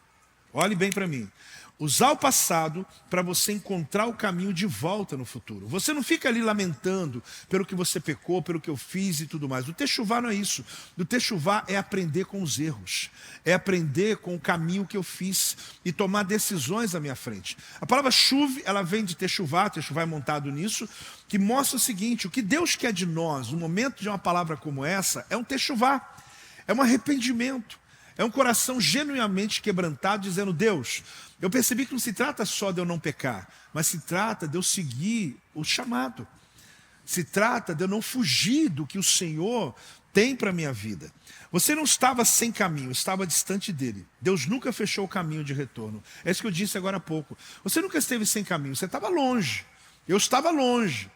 Olhe bem para mim. Usar o passado para você encontrar o caminho de volta no futuro. Você não fica ali lamentando pelo que você pecou, pelo que eu fiz e tudo mais. O techuvá não é isso. O techuvá é aprender com os erros. É aprender com o caminho que eu fiz e tomar decisões à minha frente. A palavra chuv, ela vem de techuvá é montado nisso, que mostra o seguinte, o que Deus quer de nós, no momento de uma palavra como essa, é um techuvá. É um arrependimento. É um coração genuinamente quebrantado, dizendo, Deus, eu percebi que não se trata só de eu não pecar, mas se trata de eu seguir o chamado. Se trata de eu não fugir do que o Senhor tem para a minha vida. Você não estava sem caminho, estava distante dele. Deus nunca fechou o caminho de retorno. É isso que eu disse agora há pouco. Você nunca esteve sem caminho, você estava longe. Eu estava longe.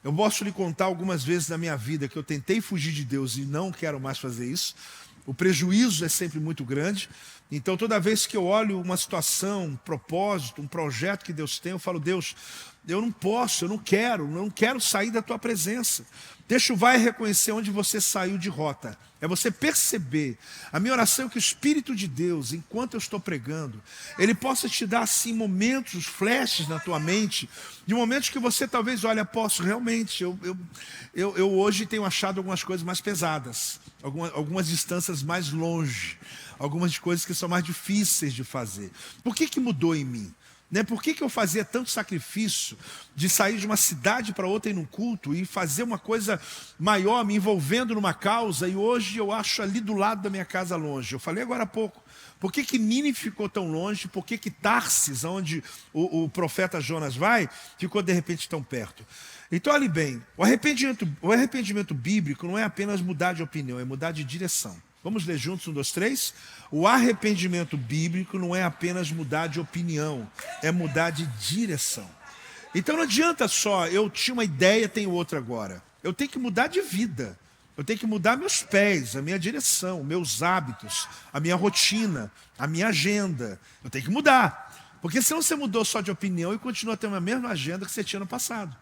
Eu posso lhe contar algumas vezes na minha vida que eu tentei fugir de Deus e não quero mais fazer isso. O prejuízo é sempre muito grande. Então, toda vez que eu olho uma situação, um propósito, um projeto que Deus tem, eu falo, Deus, eu não posso, eu não quero sair da tua presença. Techuvá é reconhecer onde você saiu de rota. É você perceber. A minha oração é que o Espírito de Deus, enquanto eu estou pregando, Ele possa te dar assim momentos, flashes na tua mente, de momentos que você talvez, olha, posso realmente, eu hoje tenho achado algumas coisas mais pesadas, algumas distâncias mais longe, algumas coisas que são mais difíceis de fazer. Por que mudou em mim? Né? Por que eu fazia tanto sacrifício de sair de uma cidade para outra e num culto e fazer uma coisa maior, me envolvendo numa causa, e hoje eu acho ali do lado da minha casa longe? Eu falei agora há pouco. Por que Nínive ficou tão longe? Por que Tarsis, onde o profeta Jonas vai, ficou de repente tão perto? Então olhe bem, o arrependimento bíblico não é apenas mudar de opinião, é mudar de direção. Vamos ler juntos, 1, 2, 3? O arrependimento bíblico não é apenas mudar de opinião, é mudar de direção. Então não adianta só, eu tinha uma ideia, tenho outra agora. Eu tenho que mudar de vida. Eu tenho que mudar meus pés, a minha direção, meus hábitos, a minha rotina, a minha agenda. Eu tenho que mudar. Porque senão você mudou só de opinião e continua tendo a mesma agenda que você tinha no passado.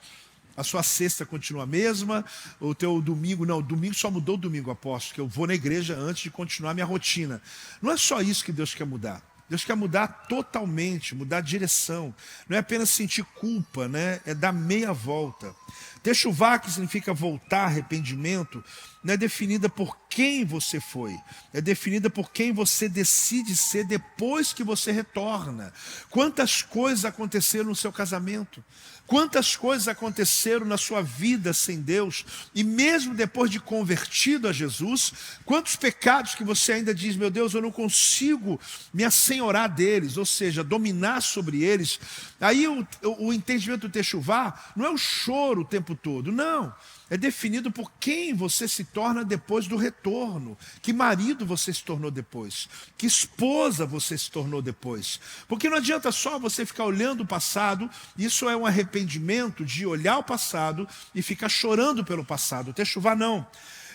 A sua sexta continua a mesma, o teu domingo, não, domingo só mudou o domingo, aposto, que eu vou na igreja antes de continuar minha rotina. Não é só isso que Deus quer mudar. Deus quer mudar totalmente, mudar a direção. Não é apenas sentir culpa, né? É dar meia volta. Techuvá, que significa voltar, arrependimento, não é definida por quem você foi, é definida por quem você decide ser depois que você retorna. Quantas coisas aconteceram no seu casamento, quantas coisas aconteceram na sua vida sem Deus, e mesmo depois de convertido a Jesus, quantos pecados que você ainda diz, meu Deus, eu não consigo me assenhorar deles, ou seja, dominar sobre eles. Aí o entendimento do Techuvá não é o choro o tempo todo, não. É definido por quem você se torna depois do retorno. Que marido você se tornou depois. Que esposa você se tornou depois. Porque não adianta só você ficar olhando o passado. Isso é um arrependimento de olhar o passado e ficar chorando pelo passado. Techuvá não.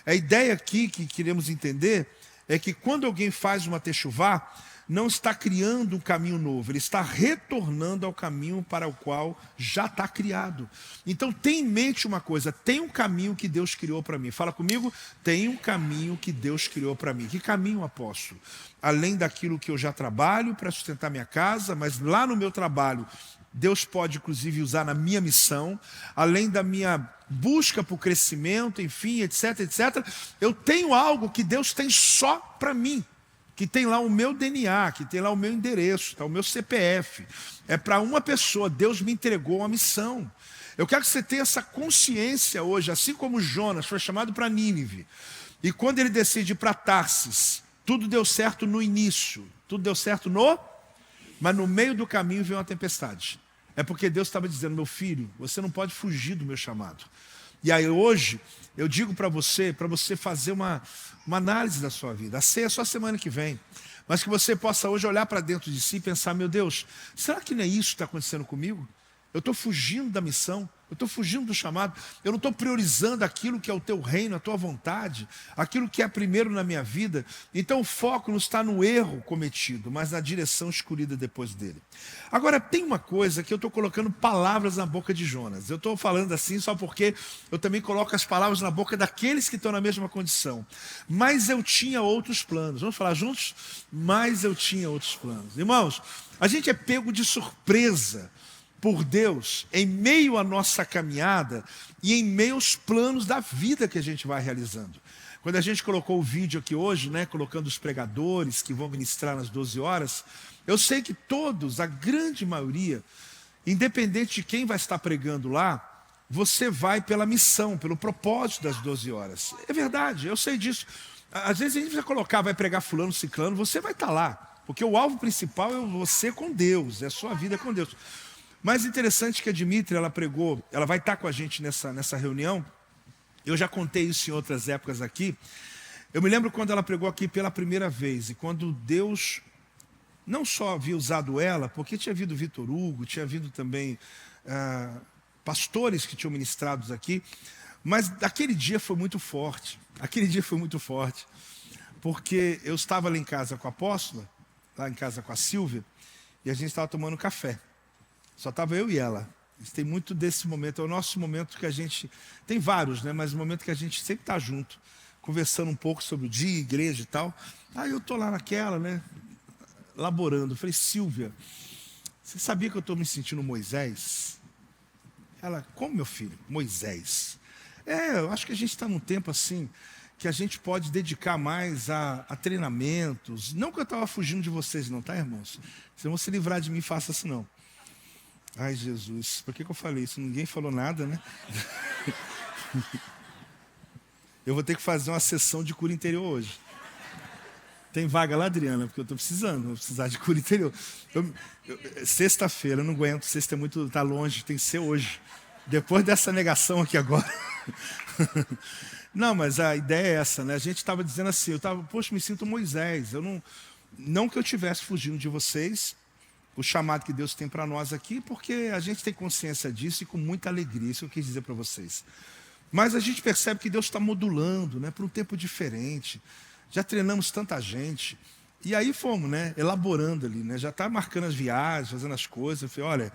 A ideia aqui que queremos entender é que quando alguém faz uma techuvá, não está criando um caminho novo, ele está retornando ao caminho para o qual já está criado. Então tenha em mente uma coisa, tem um caminho que Deus criou para mim. Fala comigo, tem um caminho que Deus criou para mim. Que caminho, apóstolo? Além daquilo que eu já trabalho para sustentar minha casa, mas lá no meu trabalho, Deus pode inclusive usar na minha missão, além da minha busca por crescimento, enfim, etc, etc. Eu tenho algo que Deus tem só para mim. Que tem lá o meu DNA, que tem lá o meu endereço, tá, o meu CPF. É para uma pessoa, Deus me entregou uma missão. Eu quero que você tenha essa consciência hoje, assim como Jonas foi chamado para Nínive. E quando ele decide ir para Tarsis, tudo deu certo no início, tudo deu certo mas no meio do caminho veio uma tempestade. É porque Deus estava dizendo, meu filho, você não pode fugir do meu chamado. E aí hoje, eu digo para você fazer uma análise da sua vida. A ceia é só semana que vem. Mas que você possa hoje olhar para dentro de si e pensar, meu Deus, será que não é isso que está acontecendo comigo? Eu estou fugindo da missão, eu estou fugindo do chamado, eu não estou priorizando aquilo que é o teu reino, a tua vontade, aquilo que é primeiro na minha vida. Então o foco não está no erro cometido, mas na direção escolhida depois dele. Agora tem uma coisa que eu estou colocando palavras na boca de Jonas. Eu estou falando assim só porque eu também coloco as palavras na boca daqueles que estão na mesma condição. Mas eu tinha outros planos. Vamos falar juntos? Mas eu tinha outros planos. Irmãos, a gente é pego de surpresa por Deus, em meio à nossa caminhada e em meio aos planos da vida que a gente vai realizando. Quando a gente colocou o vídeo aqui hoje, né, colocando os pregadores que vão ministrar nas 12 horas, eu sei que todos, a grande maioria, independente de quem vai estar pregando lá, você vai pela missão, pelo propósito das 12 horas. É verdade, eu sei disso. Às vezes a gente vai colocar, vai pregar fulano, ciclano, você vai estar lá, porque o alvo principal é você com Deus, é a sua vida com Deus. Mais interessante que a Dimitri, ela pregou, ela vai estar com a gente nessa reunião. Eu já contei isso em outras épocas aqui. Eu me lembro quando ela pregou aqui pela primeira vez, e quando Deus não só havia usado ela, porque tinha havido Vitor Hugo, tinha havido também pastores que tinham ministrado aqui, mas aquele dia foi muito forte. Aquele dia foi muito forte, porque eu estava lá em casa com a apóstola, lá em casa com a Silvia, e a gente estava tomando café. Só estava eu e ela. Tem muito desse momento, é o nosso momento que a gente... Tem vários, né? Mas o momento que a gente sempre está junto, conversando um pouco sobre o dia, igreja e tal. Aí eu estou lá naquela, né? Laborando. Eu falei, Silvia, você sabia que eu estou me sentindo Moisés? Ela, como, meu filho? Moisés. Eu acho que a gente está num tempo assim, que a gente pode dedicar mais a treinamentos. Não que eu estava fugindo de vocês não, tá, irmãos? Se vão se livrar de mim, faça isso não. Ai, Jesus, por que eu falei isso? Ninguém falou nada, né? Eu vou ter que fazer uma sessão de cura interior hoje. Tem vaga lá, Adriana? Porque eu estou precisando, vou precisar de cura interior. Sexta-feira, eu não aguento, sexta é muito, está longe, tem que ser hoje. Depois dessa negação aqui agora. Não, mas a ideia é essa, né? A gente estava dizendo assim, poxa, me sinto Moisés. Eu não que eu estivesse fugindo de vocês, o chamado que Deus tem para nós aqui, porque a gente tem consciência disso e com muita alegria, isso eu quis dizer para vocês. Mas a gente percebe que Deus está modulando, né, para um tempo diferente. Já treinamos tanta gente. E aí fomos, né, elaborando ali, né, já está marcando as viagens, fazendo as coisas. Eu falei, olha,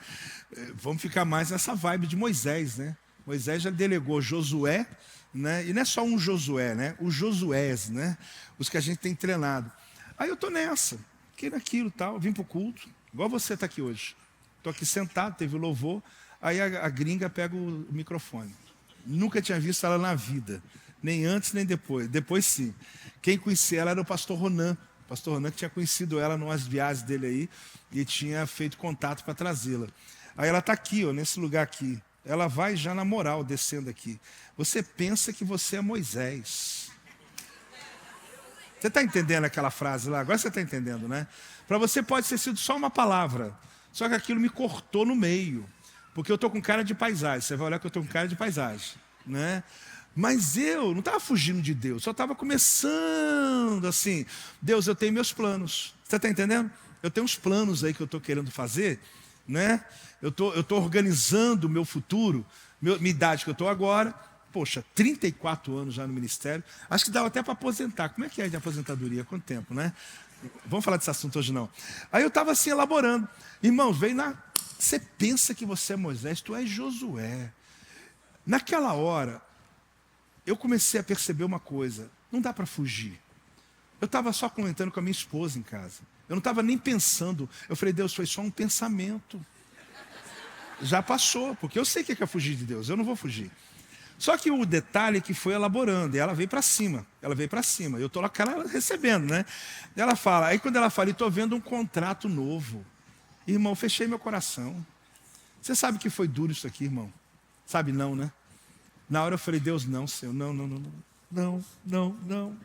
vamos ficar mais nessa vibe de Moisés, né? Moisés já delegou Josué, né, e não é só um Josué, né, os Josués, né, os que a gente tem treinado. Aí eu estou nessa, fiquei naquilo, tal, vim para o culto. Igual você está aqui hoje. Estou aqui sentado, teve o louvor. Aí a gringa pega o microfone. Nunca tinha visto ela na vida. Nem antes, nem depois. Depois sim. Quem conhecia ela era o pastor Ronan. O pastor Ronan que tinha conhecido ela numas viagens dele aí e tinha feito contato para trazê-la. Aí ela está aqui, ó, nesse lugar aqui. Ela vai já na moral, descendo aqui. Você pensa que você é Moisés. Você está entendendo aquela frase lá? Agora você está entendendo, né? Para você pode ter sido só uma palavra. Só que aquilo me cortou no meio. Porque eu estou com cara de paisagem. Você vai olhar que eu estou com cara de paisagem, né? Mas eu não estava fugindo de Deus. Só estava começando assim. Deus, eu tenho meus planos. Você está entendendo? Eu tenho uns planos aí que eu estou querendo fazer, né? Eu tô organizando o meu futuro, minha idade que eu estou agora. Poxa, 34 anos já no ministério. Acho que dava até para aposentar. Como é que é de aposentadoria? Quanto tempo, né? Vamos falar desse assunto hoje não. Aí eu estava assim elaborando. Irmãos, você pensa que você é Moisés, tu és Josué. Naquela hora, eu comecei a perceber uma coisa. Não dá para fugir. Eu estava só comentando com a minha esposa em casa. Eu não estava nem pensando. Eu falei, Deus, foi só um pensamento. Já passou, porque eu sei o que é fugir de Deus. Eu não vou fugir. Só que o detalhe é que foi elaborando, e ela veio para cima, eu estou lá com ela recebendo, né? Ela fala, aí quando ela fala, estou vendo um contrato novo. Irmão, fechei meu coração. Você sabe que foi duro isso aqui, irmão? Sabe não, né? Na hora eu falei, Deus, não, Senhor, não.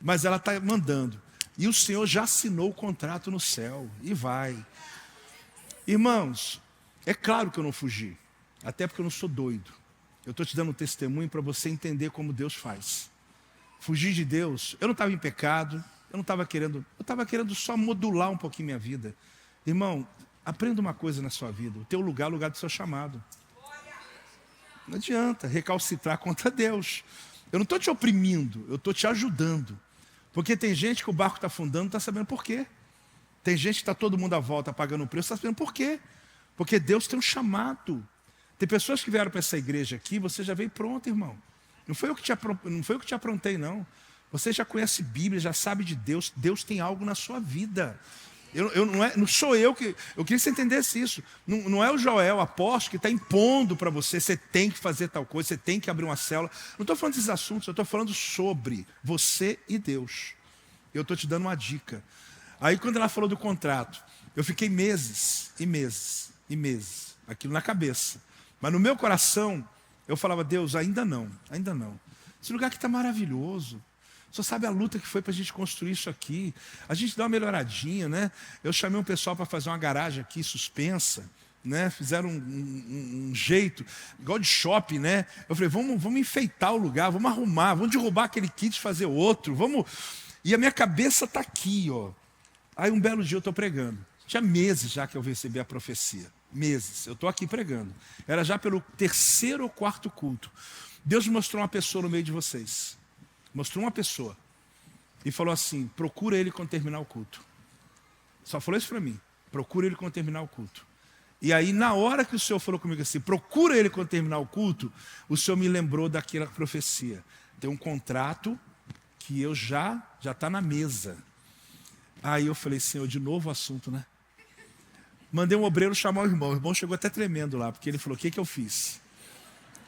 Mas ela está mandando. E o Senhor já assinou o contrato no céu, e vai. Irmãos, é claro que eu não fugi. Até porque eu não sou doido. Eu estou te dando um testemunho para você entender como Deus faz. Fugir de Deus, eu não estava em pecado, eu estava querendo só modular um pouquinho minha vida. Irmão, aprenda uma coisa na sua vida, o teu lugar é o lugar do seu chamado. Não adianta recalcitrar contra Deus. Eu não estou te oprimindo, eu estou te ajudando. Porque tem gente que o barco está afundando, não está sabendo por quê. Tem gente que está todo mundo à volta pagando o preço, está sabendo por quê. Porque Deus tem um chamado. Tem pessoas que vieram para essa igreja aqui, você já veio pronto, irmão. Não foi eu que te aprontei, não. Você já conhece Bíblia, já sabe de Deus. Deus tem algo na sua vida. Não sou eu que... Eu queria que você entendesse isso. Não é o Joel, apóstolo, que está impondo para você. Você tem que fazer tal coisa, você tem que abrir uma célula. Não estou falando desses assuntos, eu estou falando sobre você e Deus. Eu estou te dando uma dica. Aí quando ela falou do contrato, eu fiquei meses e meses e meses. Aquilo na cabeça. Mas no meu coração, eu falava, Deus, ainda não. Esse lugar aqui está maravilhoso. Só sabe a luta que foi para a gente construir isso aqui. A gente dá uma melhoradinha, né? Eu chamei um pessoal para fazer uma garagem aqui suspensa, né? Fizeram um jeito, igual de shopping, né? Eu falei, vamos enfeitar o lugar, vamos arrumar, vamos derrubar aquele kit e fazer outro, vamos... E a minha cabeça está aqui, ó. Aí um belo dia eu estou pregando. Tinha meses já que eu recebi a profecia. Meses. Eu estou aqui pregando. Era já pelo 3º ou 4º culto. Deus me mostrou uma pessoa no meio de vocês. Mostrou uma pessoa. E falou assim, procura ele quando terminar o culto. Só falou isso para mim. Procura ele quando terminar o culto. E aí, na hora que o Senhor falou comigo assim, procura ele quando terminar o culto, o Senhor me lembrou daquela profecia. Tem um contrato que eu já está na mesa. Aí eu falei, Senhor, de novo o assunto, né? Mandei um obreiro chamar o irmão chegou até tremendo lá, porque ele falou, o que eu fiz?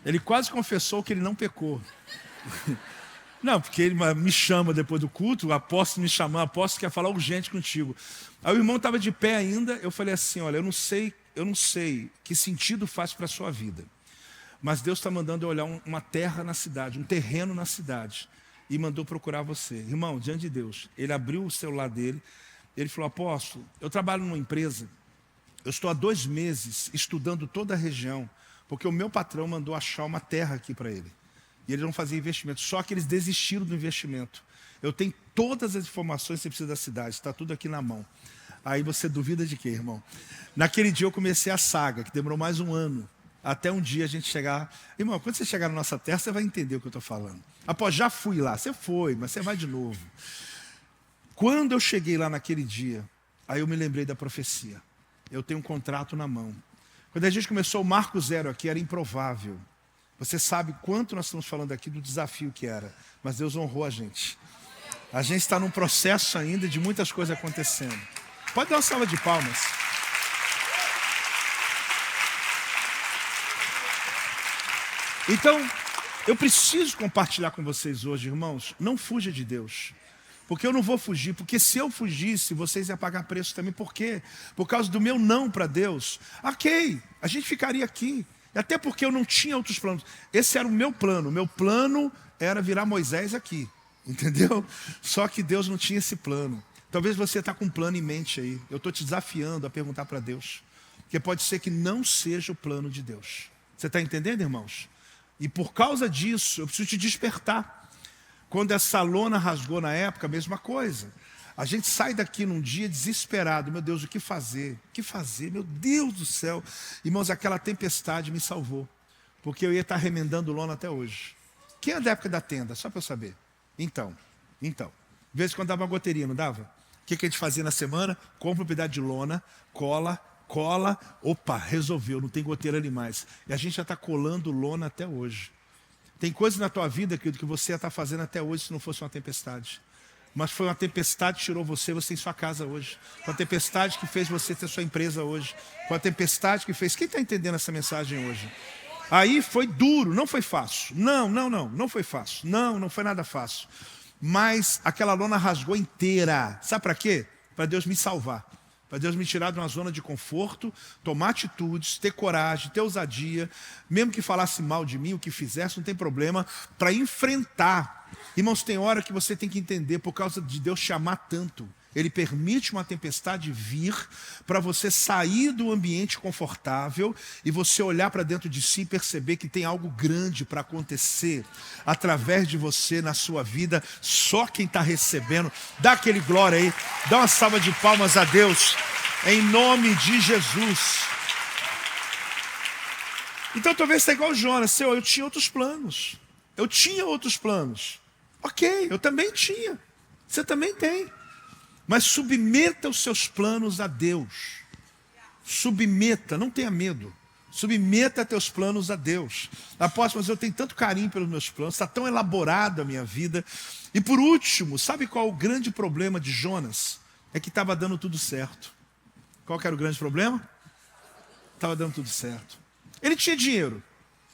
Ele quase confessou que ele não pecou. Não, porque ele me chama depois do culto, o apóstolo me chamou, o apóstolo quer falar urgente contigo. Aí o irmão estava de pé ainda, eu falei assim, olha, eu não sei que sentido faz para a sua vida, mas Deus está mandando eu olhar uma terra na cidade, um terreno na cidade, e mandou procurar você. Irmão, diante de Deus, ele abriu o celular dele, ele falou, apóstolo, eu trabalho numa empresa, eu estou há 2 meses estudando toda a região, porque o meu patrão mandou achar uma terra aqui para ele. E eles não faziam investimento, só que eles desistiram do investimento. Eu tenho todas as informações que você precisa da cidade, está tudo aqui na mão. Aí você duvida de quê, irmão? Naquele dia eu comecei a saga, que demorou mais 1 ano, até um dia a gente chegar... Irmão, quando você chegar na nossa terra, você vai entender o que eu estou falando. Após já fui lá, você foi, mas você vai de novo. Quando eu cheguei lá naquele dia, aí eu me lembrei da profecia. Eu tenho um contrato na mão. Quando a gente começou o Marco Zero aqui, era improvável. Você sabe quanto nós estamos falando aqui do desafio que era. Mas Deus honrou a gente. A gente está num processo ainda de muitas coisas acontecendo. Pode dar uma salva de palmas. Então, eu preciso compartilhar com vocês hoje, irmãos, não fuja de Deus. Porque eu não vou fugir, porque se eu fugisse, vocês iam pagar preço também. Por quê? Por causa do meu não para Deus. Ok, a gente ficaria aqui. Até porque eu não tinha outros planos. Esse era o meu plano. O meu plano era virar Moisés aqui. Entendeu? Só que Deus não tinha esse plano. Talvez você está com um plano em mente aí. Eu estou te desafiando a perguntar para Deus. Porque pode ser que não seja o plano de Deus. Você está entendendo, irmãos? E por causa disso, eu preciso te despertar. Quando essa lona rasgou na época, a mesma coisa. A gente sai daqui num dia desesperado. Meu Deus, o que fazer? O que fazer? Meu Deus do céu. Irmãos, aquela tempestade me salvou. Porque eu ia estar remendando lona até hoje. Quem é da época da tenda? Só para eu saber. Então. De vez em quando dava uma goteirinha, não dava? O que a gente fazia na semana? Compra um pedaço de lona, cola. Opa, resolveu, não tem goteira ali mais. E a gente já está colando lona até hoje. Tem coisas na tua vida, querido, que você ia estar fazendo até hoje se não fosse uma tempestade. Mas foi uma tempestade que tirou você tem sua casa hoje. Foi uma tempestade que fez você ter sua empresa hoje. Foi uma tempestade que fez... Quem está entendendo essa mensagem hoje? Aí foi duro, não foi fácil. Não foi fácil. Não foi nada fácil. Mas aquela lona rasgou inteira. Sabe para quê? Para Deus me salvar. Para Deus me tirar de uma zona de conforto, tomar atitudes, ter coragem, ter ousadia, mesmo que falasse mal de mim, o que fizesse, não tem problema, para enfrentar. Irmãos, tem hora que você tem que entender, por causa de Deus te amar tanto, Ele permite uma tempestade vir para você sair do ambiente confortável e você olhar para dentro de si e perceber que tem algo grande para acontecer através de você na sua vida. Só quem está recebendo, dá aquele glória aí, dá uma salva de palmas a Deus, em nome de Jesus. Então talvez você está igual o Jonas, eu tinha outros planos. Ok, eu também tinha. Você também tem. Mas submeta os seus planos a Deus. Submeta, não tenha medo. Submeta teus planos a Deus. Apóstolo, mas eu tenho tanto carinho pelos meus planos, está tão elaborada a minha vida. E por último, sabe qual é o grande problema de Jonas? É que estava dando tudo certo. Qual que era o grande problema? Estava dando tudo certo. Ele tinha dinheiro.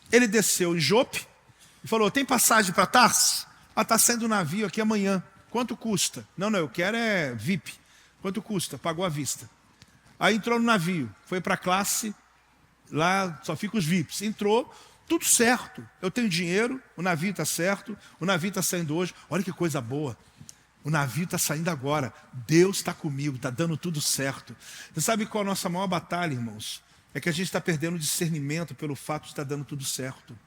Ele desceu em Jope e falou, tem passagem para Tarsis? Está saindo um navio aqui amanhã. Quanto custa? Não, eu quero é VIP. Quanto custa? Pagou à vista. Aí entrou no navio, foi para a classe, lá só fica os VIPs. Entrou, tudo certo. Eu tenho dinheiro, o navio está certo, o navio está saindo hoje. Olha que coisa boa. O navio está saindo agora. Deus está comigo, está dando tudo certo. Você sabe qual é a nossa maior batalha, irmãos? É que a gente está perdendo o discernimento pelo fato de estar dando tudo certo.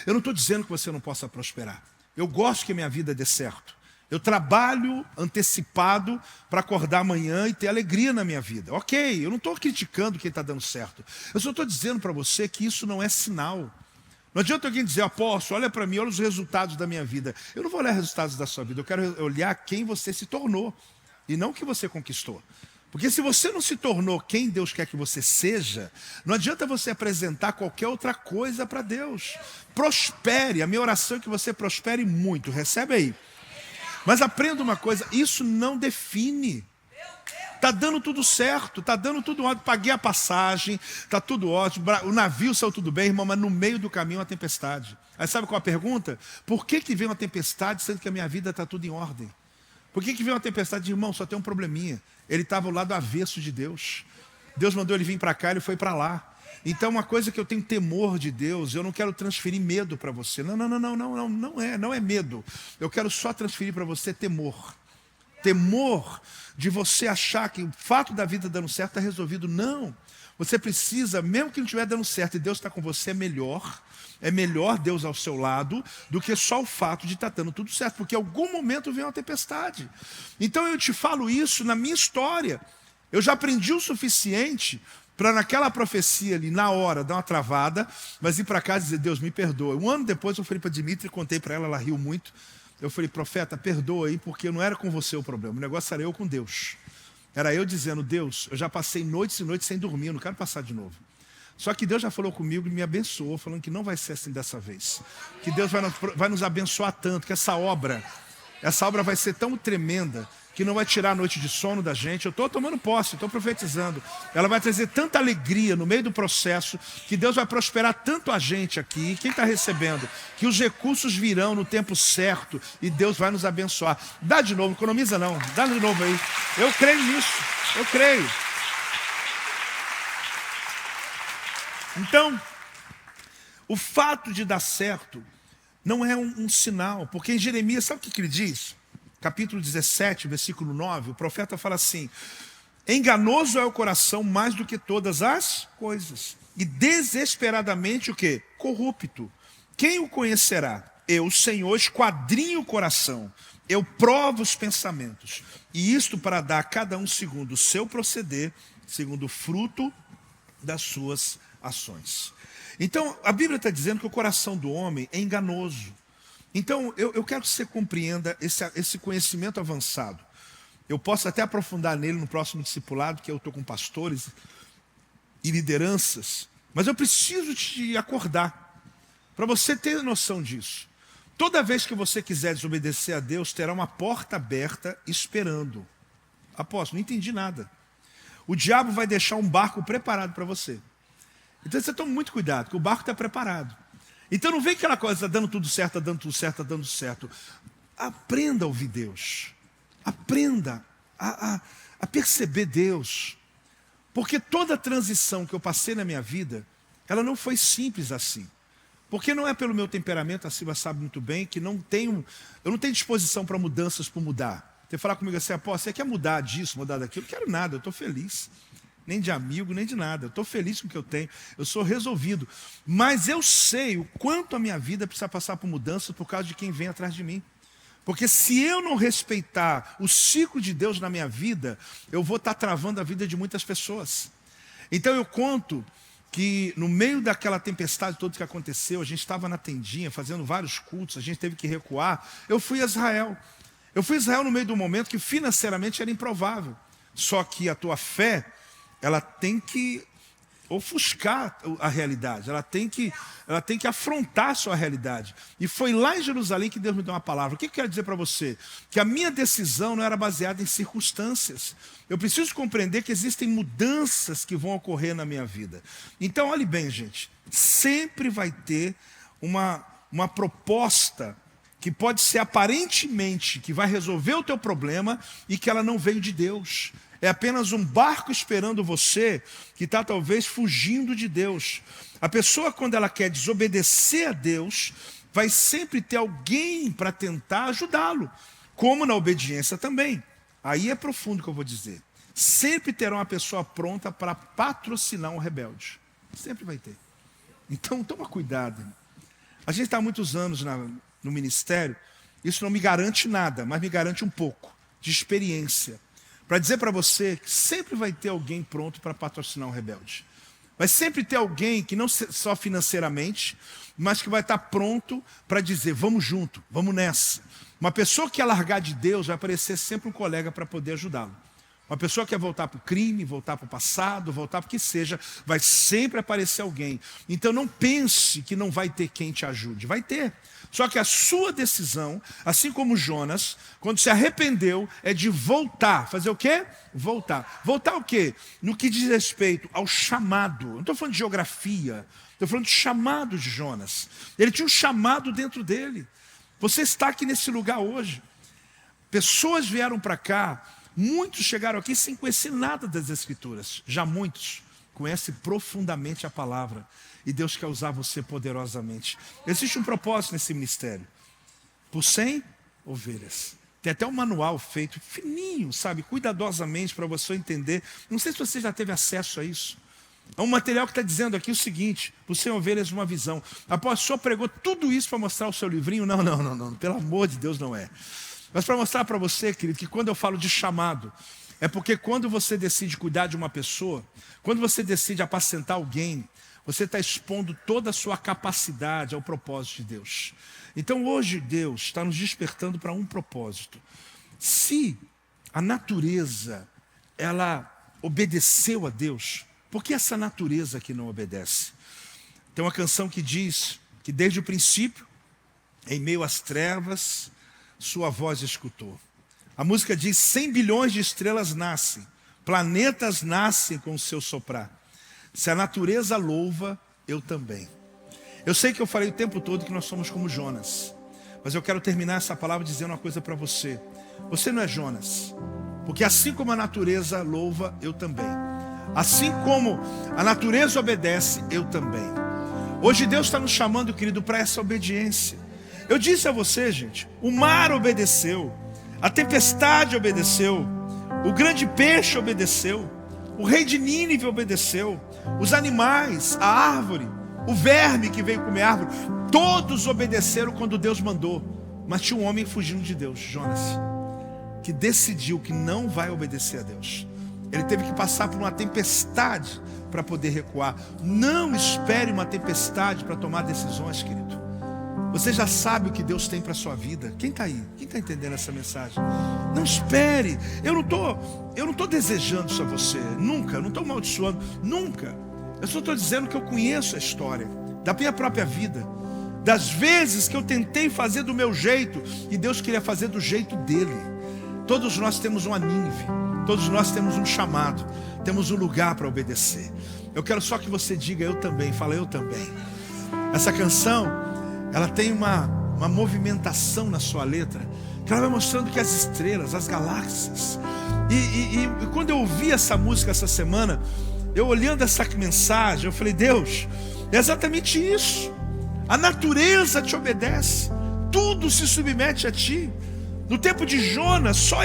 Eu não estou dizendo que você não possa prosperar. Eu gosto que a minha vida dê certo. Eu trabalho antecipado para acordar amanhã e ter alegria na minha vida. Ok, eu não estou criticando quem está dando certo. Eu só estou dizendo para você que isso não é sinal. Não adianta alguém dizer, apóstolo, olha para mim, olha os resultados da minha vida. Eu não vou olhar os resultados da sua vida, eu quero olhar quem você se tornou e não o que você conquistou. Porque se você não se tornou quem Deus quer que você seja, não adianta você apresentar qualquer outra coisa para Deus. Prospere, a minha oração é que você prospere muito, recebe aí. Mas aprenda uma coisa, isso não define. Está dando tudo certo, está dando tudo ótimo, paguei a passagem, está tudo ótimo, o navio saiu tudo bem, irmão, mas no meio do caminho uma tempestade. Aí sabe qual é a pergunta? Por que veio uma tempestade sendo que a minha vida está tudo em ordem? Por que veio uma tempestade? Irmão, só tem um probleminha. Ele estava ao lado avesso de Deus. Deus mandou ele vir para cá, ele foi para lá. Então uma coisa que eu tenho temor de Deus, eu não quero transferir medo para você. Não é medo. Eu quero só transferir para você temor. Temor de você achar que o fato da vida dando certo está resolvido. Não. Você precisa, mesmo que não estiver dando certo e Deus está com você, é melhor Deus ao seu lado do que só o fato de estar dando tudo certo. Porque em algum momento vem uma tempestade. Então eu te falo isso na minha história. Eu já aprendi o suficiente para naquela profecia ali, na hora, dar uma travada, mas ir para casa e dizer, Deus, me perdoa. Um ano depois eu falei para Dimitri, contei para ela, ela riu muito. Eu falei, profeta, perdoa aí, porque não era com você o problema, o negócio era eu com Deus. Era eu dizendo, Deus, eu já passei noites e noites sem dormir, eu não quero passar de novo. Só que Deus já falou comigo e me abençoou, falando que não vai ser assim dessa vez. Que Deus vai nos abençoar tanto, que essa obra vai ser tão tremenda, que não vai tirar a noite de sono da gente. Eu estou tomando posse, estou profetizando. Ela vai trazer tanta alegria no meio do processo, que Deus vai prosperar tanto a gente aqui. Quem está recebendo? Que os recursos virão no tempo certo e Deus vai nos abençoar. Dá de novo, economiza não. Dá de novo aí. Eu creio nisso. Eu creio. Então, o fato de dar certo não é um sinal, porque em Jeremias, sabe o que ele diz? Capítulo 17, versículo 9, o profeta fala assim: enganoso é o coração mais do que todas as coisas, e desesperadamente o quê? Corrupto. Quem o conhecerá? Eu, Senhor, esquadrinho o coração, eu provo os pensamentos, e isto para dar a cada um segundo o seu proceder, segundo o fruto das suas ações. Então, a Bíblia está dizendo que o coração do homem é enganoso. Então, eu quero que você compreenda esse conhecimento avançado. Eu posso até aprofundar nele no próximo discipulado, que eu estou com pastores e lideranças, mas eu preciso te acordar, para você ter noção disso. Toda vez que você quiser desobedecer a Deus, terá uma porta aberta esperando. Apóstolo, não entendi nada. O diabo vai deixar um barco preparado para você. Então você toma muito cuidado, que o barco está preparado. Então não vem aquela coisa, está dando tudo certo, está dando tudo certo, está dando certo. Aprenda a ouvir Deus. Aprenda a perceber Deus. Porque toda a transição que eu passei na minha vida, ela não foi simples assim. Porque não é pelo meu temperamento, a Silvia sabe muito bem, que eu não tenho disposição para mudanças por mudar. Você falar comigo assim, apóstolo, você quer mudar disso, mudar daquilo? Não quero nada, eu estou feliz. Nem de amigo, nem de nada. Eu estou feliz com o que eu tenho. Eu sou resolvido. Mas eu sei o quanto a minha vida precisa passar por mudanças por causa de quem vem atrás de mim. Porque se eu não respeitar o ciclo de Deus na minha vida, eu vou estar travando a vida de muitas pessoas. Então eu conto que no meio daquela tempestade toda que aconteceu, a gente estava na tendinha, fazendo vários cultos, a gente teve que recuar. Eu fui a Israel. Eu fui a Israel no meio de um momento que financeiramente era improvável. Só que a tua fé, ela tem que ofuscar a realidade, ela tem que afrontar a sua realidade. E foi lá em Jerusalém que Deus me deu uma palavra. O que eu quero dizer para você? Que a minha decisão não era baseada em circunstâncias. Eu preciso compreender que existem mudanças que vão ocorrer na minha vida. Então, olhe bem, gente, sempre vai ter uma proposta que pode ser aparentemente que vai resolver o teu problema e que ela não veio de Deus. É apenas um barco esperando você que está talvez fugindo de Deus. A pessoa, quando ela quer desobedecer a Deus, vai sempre ter alguém para tentar ajudá-lo, como na obediência também. Aí é profundo o que eu vou dizer. Sempre terá uma pessoa pronta para patrocinar um rebelde. Sempre vai ter. Então, toma cuidado. A gente está há muitos anos no ministério, isso não me garante nada, mas me garante um pouco de experiência. Para dizer para você que sempre vai ter alguém pronto para patrocinar um rebelde. Vai sempre ter alguém que não só financeiramente, mas que vai estar pronto para dizer, vamos junto, vamos nessa. Uma pessoa que quer largar de Deus vai aparecer sempre um colega para poder ajudá-lo. Uma pessoa que quer voltar para o crime, voltar para o passado, voltar para o que seja, vai sempre aparecer alguém. Então não pense que não vai ter quem te ajude, vai ter. Só que a sua decisão, assim como Jonas, quando se arrependeu, é de voltar. Fazer o quê? Voltar. Voltar o quê? No que diz respeito ao chamado. Não estou falando de geografia, estou falando de chamado de Jonas. Ele tinha um chamado dentro dele. Você está aqui nesse lugar hoje. Pessoas vieram para cá, muitos chegaram aqui sem conhecer nada das Escrituras. Já muitos conhecem profundamente a palavra. E Deus quer usar você poderosamente. Existe um propósito nesse ministério. Por 100 ovelhas. Tem até um manual feito fininho, sabe? Cuidadosamente para você entender. Não sei se você já teve acesso a isso. É um material que está dizendo aqui o seguinte. Por 100 ovelhas, uma visão. Após o senhor pregou tudo isso para mostrar o seu livrinho? Não. Pelo amor de Deus, não é. Mas para mostrar para você, querido, que quando eu falo de chamado, é porque quando você decide cuidar de uma pessoa, quando você decide apacentar alguém, você está expondo toda a sua capacidade ao propósito de Deus. Então hoje Deus está nos despertando para um propósito. Se a natureza, ela obedeceu a Deus, por que essa natureza que não obedece? Tem uma canção que diz que desde o princípio, em meio às trevas, sua voz escutou. A música diz: 100 bilhões de estrelas nascem, planetas nascem com o seu soprar. Se a natureza louva, eu também. Eu sei que eu falei o tempo todo que nós somos como Jonas, mas eu quero terminar essa palavra dizendo uma coisa para você. Você não é Jonas, porque assim como a natureza louva, eu também. Assim como a natureza obedece, eu também. Hoje Deus está nos chamando, querido, para essa obediência. Eu disse a você, gente, o mar obedeceu, a tempestade obedeceu, o grande peixe obedeceu, o rei de Nínive obedeceu, os animais, a árvore, o verme que veio comer árvore, todos obedeceram quando Deus mandou. Mas tinha um homem fugindo de Deus, Jonas, que decidiu que não vai obedecer a Deus. Ele teve que passar por uma tempestade para poder recuar. Não espere uma tempestade para tomar decisões, querido. Você já sabe o que Deus tem para a sua vida. Quem está aí? Quem está entendendo essa mensagem? Não espere. Eu não estou desejando isso a você. Nunca. Eu não estou amaldiçoando. Nunca. Eu só estou dizendo que eu conheço a história da minha própria vida. Das vezes que eu tentei fazer do meu jeito e Deus queria fazer do jeito dele. Todos nós temos uma Nínive. Todos nós temos um chamado. Temos um lugar para obedecer. Eu quero só que você diga eu também. Fala eu também. Essa canção, ela tem uma movimentação na sua letra, que ela vai mostrando que as estrelas, as galáxias. E quando eu ouvi essa música essa semana, eu olhando essa mensagem, eu falei: Deus, é exatamente isso. A natureza te obedece, tudo se submete a ti. No tempo de Jonas, só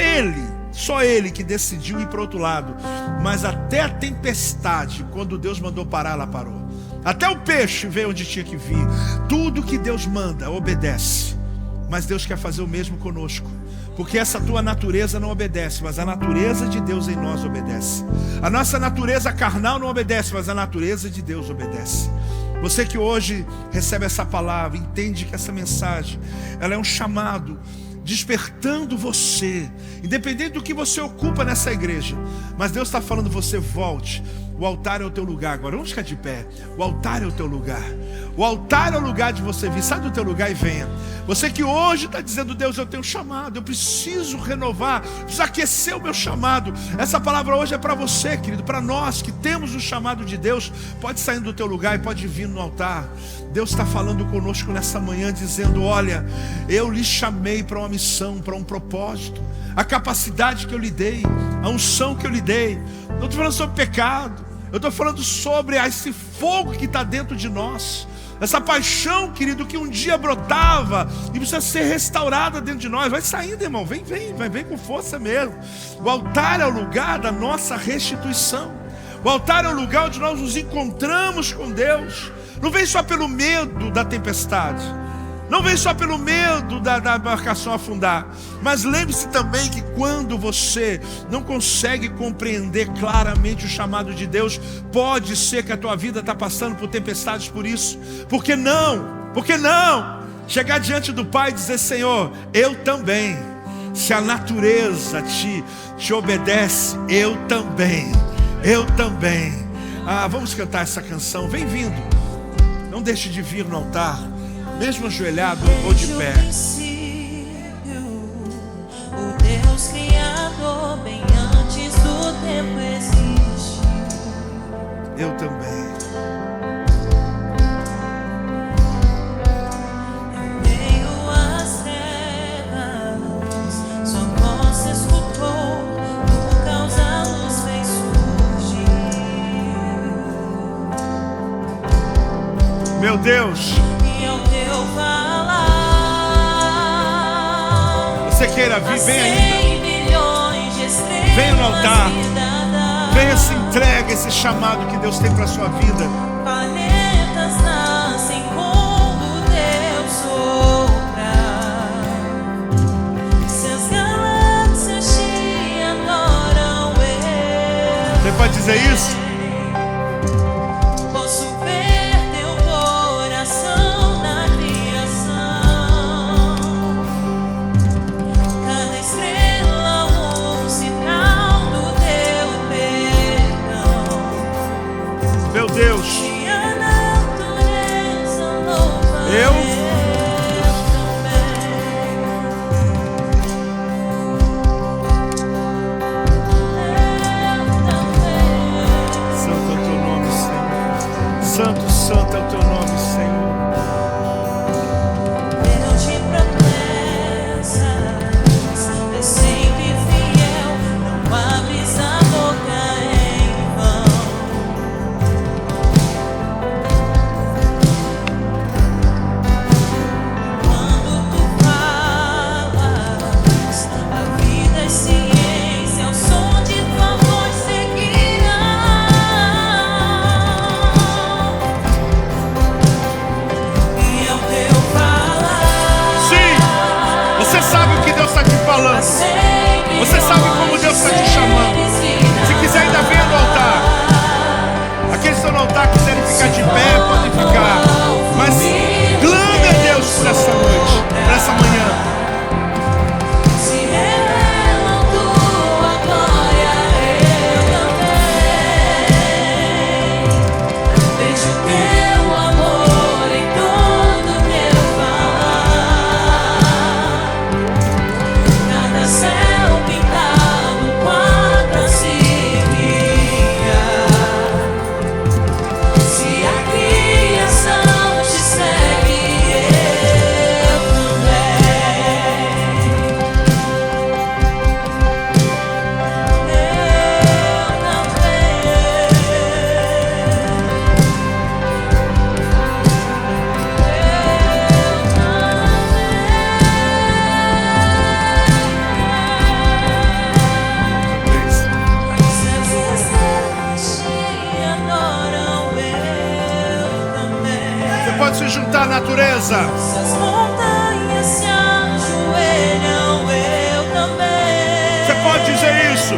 ele que decidiu ir para o outro lado. Mas até a tempestade, quando Deus mandou parar, ela parou. Até o peixe veio onde tinha que vir. Tudo que Deus manda, obedece. Mas Deus quer fazer o mesmo conosco, porque essa tua natureza não obedece, mas a natureza de Deus em nós obedece. A nossa natureza carnal não obedece, mas a natureza de Deus obedece. Você que hoje recebe essa palavra, entende que essa mensagem, ela é um chamado, despertando você, independente do que você ocupa nessa igreja. Mas Deus está falando: você volte. O altar é o teu lugar agora. Vamos ficar de pé. O altar é o teu lugar. O altar é o lugar de você vir. Sai do teu lugar e venha. Você que hoje está dizendo: Deus, eu tenho um chamado, eu preciso renovar, preciso aquecer o meu chamado. Essa palavra hoje é para você, querido, para nós que temos o chamado de Deus. Pode sair do teu lugar e pode vir no altar. Deus está falando conosco nessa manhã, dizendo: olha, eu lhe chamei para uma missão, para um propósito. A capacidade que eu lhe dei, a unção que eu lhe dei. Não estou falando sobre pecado, eu estou falando sobre esse fogo que está dentro de nós. Essa paixão, querido, que um dia brotava e precisa ser restaurada dentro de nós. Vai saindo, irmão, vem com força mesmo. O altar é o lugar da nossa restituição. O altar é o lugar onde nós nos encontramos com Deus. Não vem só pelo medo da tempestade, não vem só pelo medo da embarcação afundar. Mas lembre-se também que quando você não consegue compreender claramente o chamado de Deus, pode ser que a tua vida está passando por tempestades por isso. Por que não? Chegar diante do Pai e dizer: Senhor, eu também. Se a natureza te obedece, eu também. Vamos cantar essa canção. Vem vindo. Não deixe de vir no altar, mesmo ajoelhado ou de pé. O Deus Criador, bem antes do tempo existe. Eu também. Em meio às trevas, sua voz se escutou, por causa a luz fez surgir. Meu Deus. Você queira vir, vem ainda. Venha no altar. Venha, se entregue esse chamado que Deus tem para a sua vida. Planetas nascem quando Deus sopra. Se as galáxias te adoram, Você pode dizer isso? pode juntar a natureza. Se as montanhas se ajoelham, eu também. Você pode dizer isso?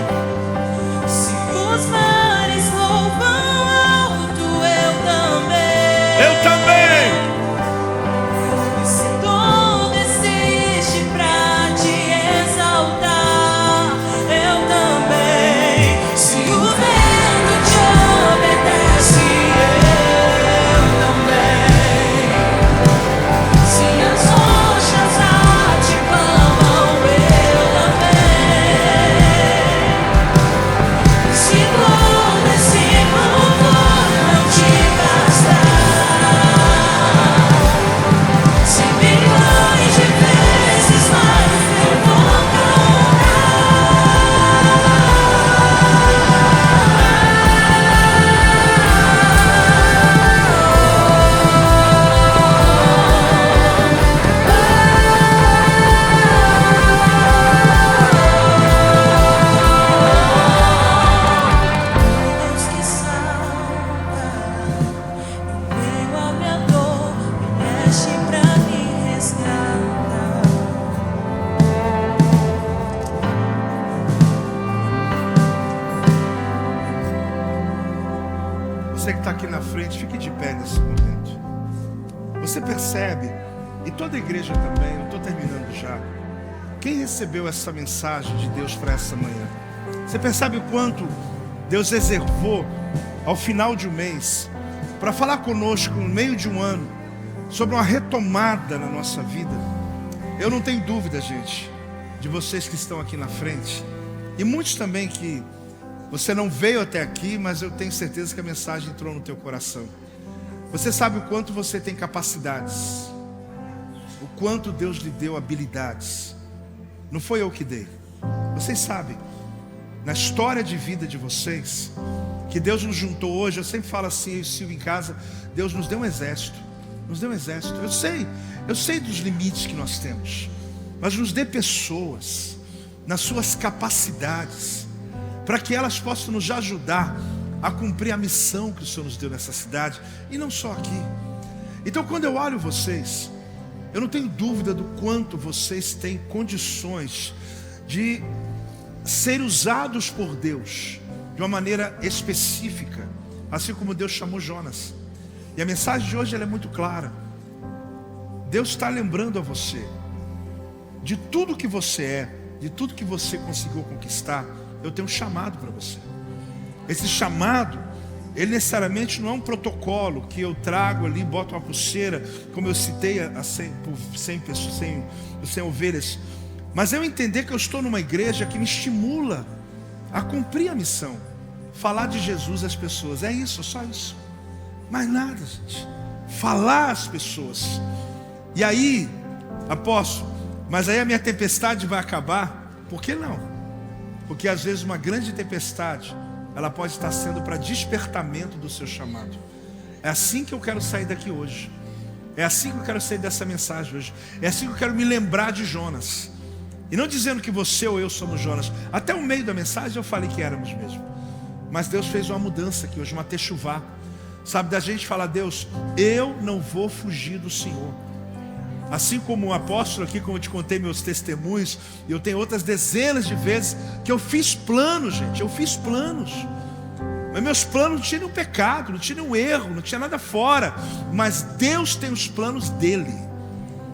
Se os mares louvam alto, eu também. Eu também. E se tudo existe pra te exaltar, eu também. Se o vento te obedece, eu também. Se as rochas a te clamam, eu também. Se todo esse louvor não te bastar, se milhões de vezes mais eu vou Deus que salva, em meio à minha dor, me mexe pra me resgatar. Você que está aqui na frente, fique de pé nesse momento. Você percebe, e toda a igreja também, eu estou terminando já. Quem recebeu essa mensagem de Deus para essa manhã? Você percebe o quanto Deus reservou ao final de um mês para falar conosco no meio de um ano sobre uma retomada na nossa vida? Eu não tenho dúvida, gente, de vocês que estão aqui na frente, e muitos também que você não veio até aqui, mas eu tenho certeza que a mensagem entrou no teu coração. Você sabe o quanto você tem capacidades, o quanto Deus lhe deu habilidades. Não foi eu que dei. Vocês sabem, na história de vida de vocês, que Deus nos juntou hoje. Eu sempre falo assim, eu e Silvio em casa, Deus nos deu um exército. Nos deu um exército. Eu sei dos limites que nós temos, mas nos dê pessoas nas suas capacidades, para que elas possam nos ajudar a cumprir a missão que o Senhor nos deu nessa cidade, e não só aqui. Então, quando eu olho vocês, eu não tenho dúvida do quanto vocês têm condições de ser usados por Deus de uma maneira específica, assim como Deus chamou Jonas. E a mensagem de hoje ela é muito clara. Deus está lembrando a você de tudo que você é, de tudo que você conseguiu conquistar. Eu tenho um chamado para você. Esse chamado, ele necessariamente não é um protocolo que eu trago ali, boto uma pulseira, como eu citei a 100 ovelhas. Mas eu entender que eu estou numa igreja que me estimula a cumprir a missão, falar de Jesus às pessoas. É isso, só isso. Mais nada, gente. Falar às pessoas. E aí, apóstolo, mas aí a minha tempestade vai acabar? Por que não? Porque às vezes uma grande tempestade, ela pode estar sendo para despertamento do seu chamado. É assim que eu quero sair daqui hoje. É assim que eu quero sair dessa mensagem hoje. É assim que eu quero me lembrar de Jonas. E não dizendo que você ou eu somos Jonas. Até o meio da mensagem eu falei que éramos mesmo. Mas Deus fez uma mudança aqui hoje, uma techuvá. Sabe, da gente falar, Deus, eu não vou fugir do Senhor. Assim como o apóstolo aqui, como eu te contei meus testemunhos, e eu tenho outras dezenas de vezes que eu fiz planos, gente, eu fiz planos. Mas meus planos não tinham nenhum pecado, não tinha nenhum erro, não tinha nada fora. Mas Deus tem os planos dele.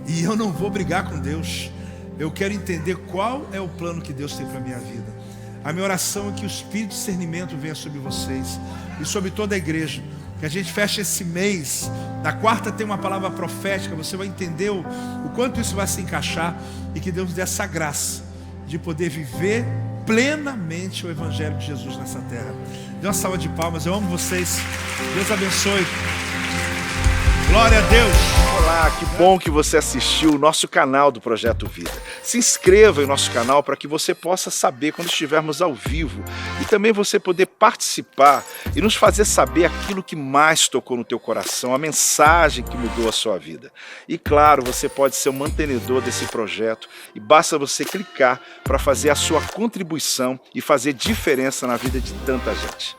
E eu não vou brigar com Deus. Eu quero entender qual é o plano que Deus tem para a minha vida. A minha oração é que o Espírito de discernimento venha sobre vocês e sobre toda a igreja. Que a gente feche esse mês. Na quarta tem uma palavra profética. Você vai entender o quanto isso vai se encaixar. E que Deus dê essa graça de poder viver plenamente o Evangelho de Jesus nessa terra. Dê uma salva de palmas. Eu amo vocês. Deus abençoe. Glória a Deus. Olá, que bom que você assistiu o nosso canal do Projeto Vida. Se inscreva em nosso canal para que você possa saber quando estivermos ao vivo e também você poder participar e nos fazer saber aquilo que mais tocou no teu coração, a mensagem que mudou a sua vida. E claro, você pode ser o mantenedor desse projeto e basta você clicar para fazer a sua contribuição e fazer diferença na vida de tanta gente.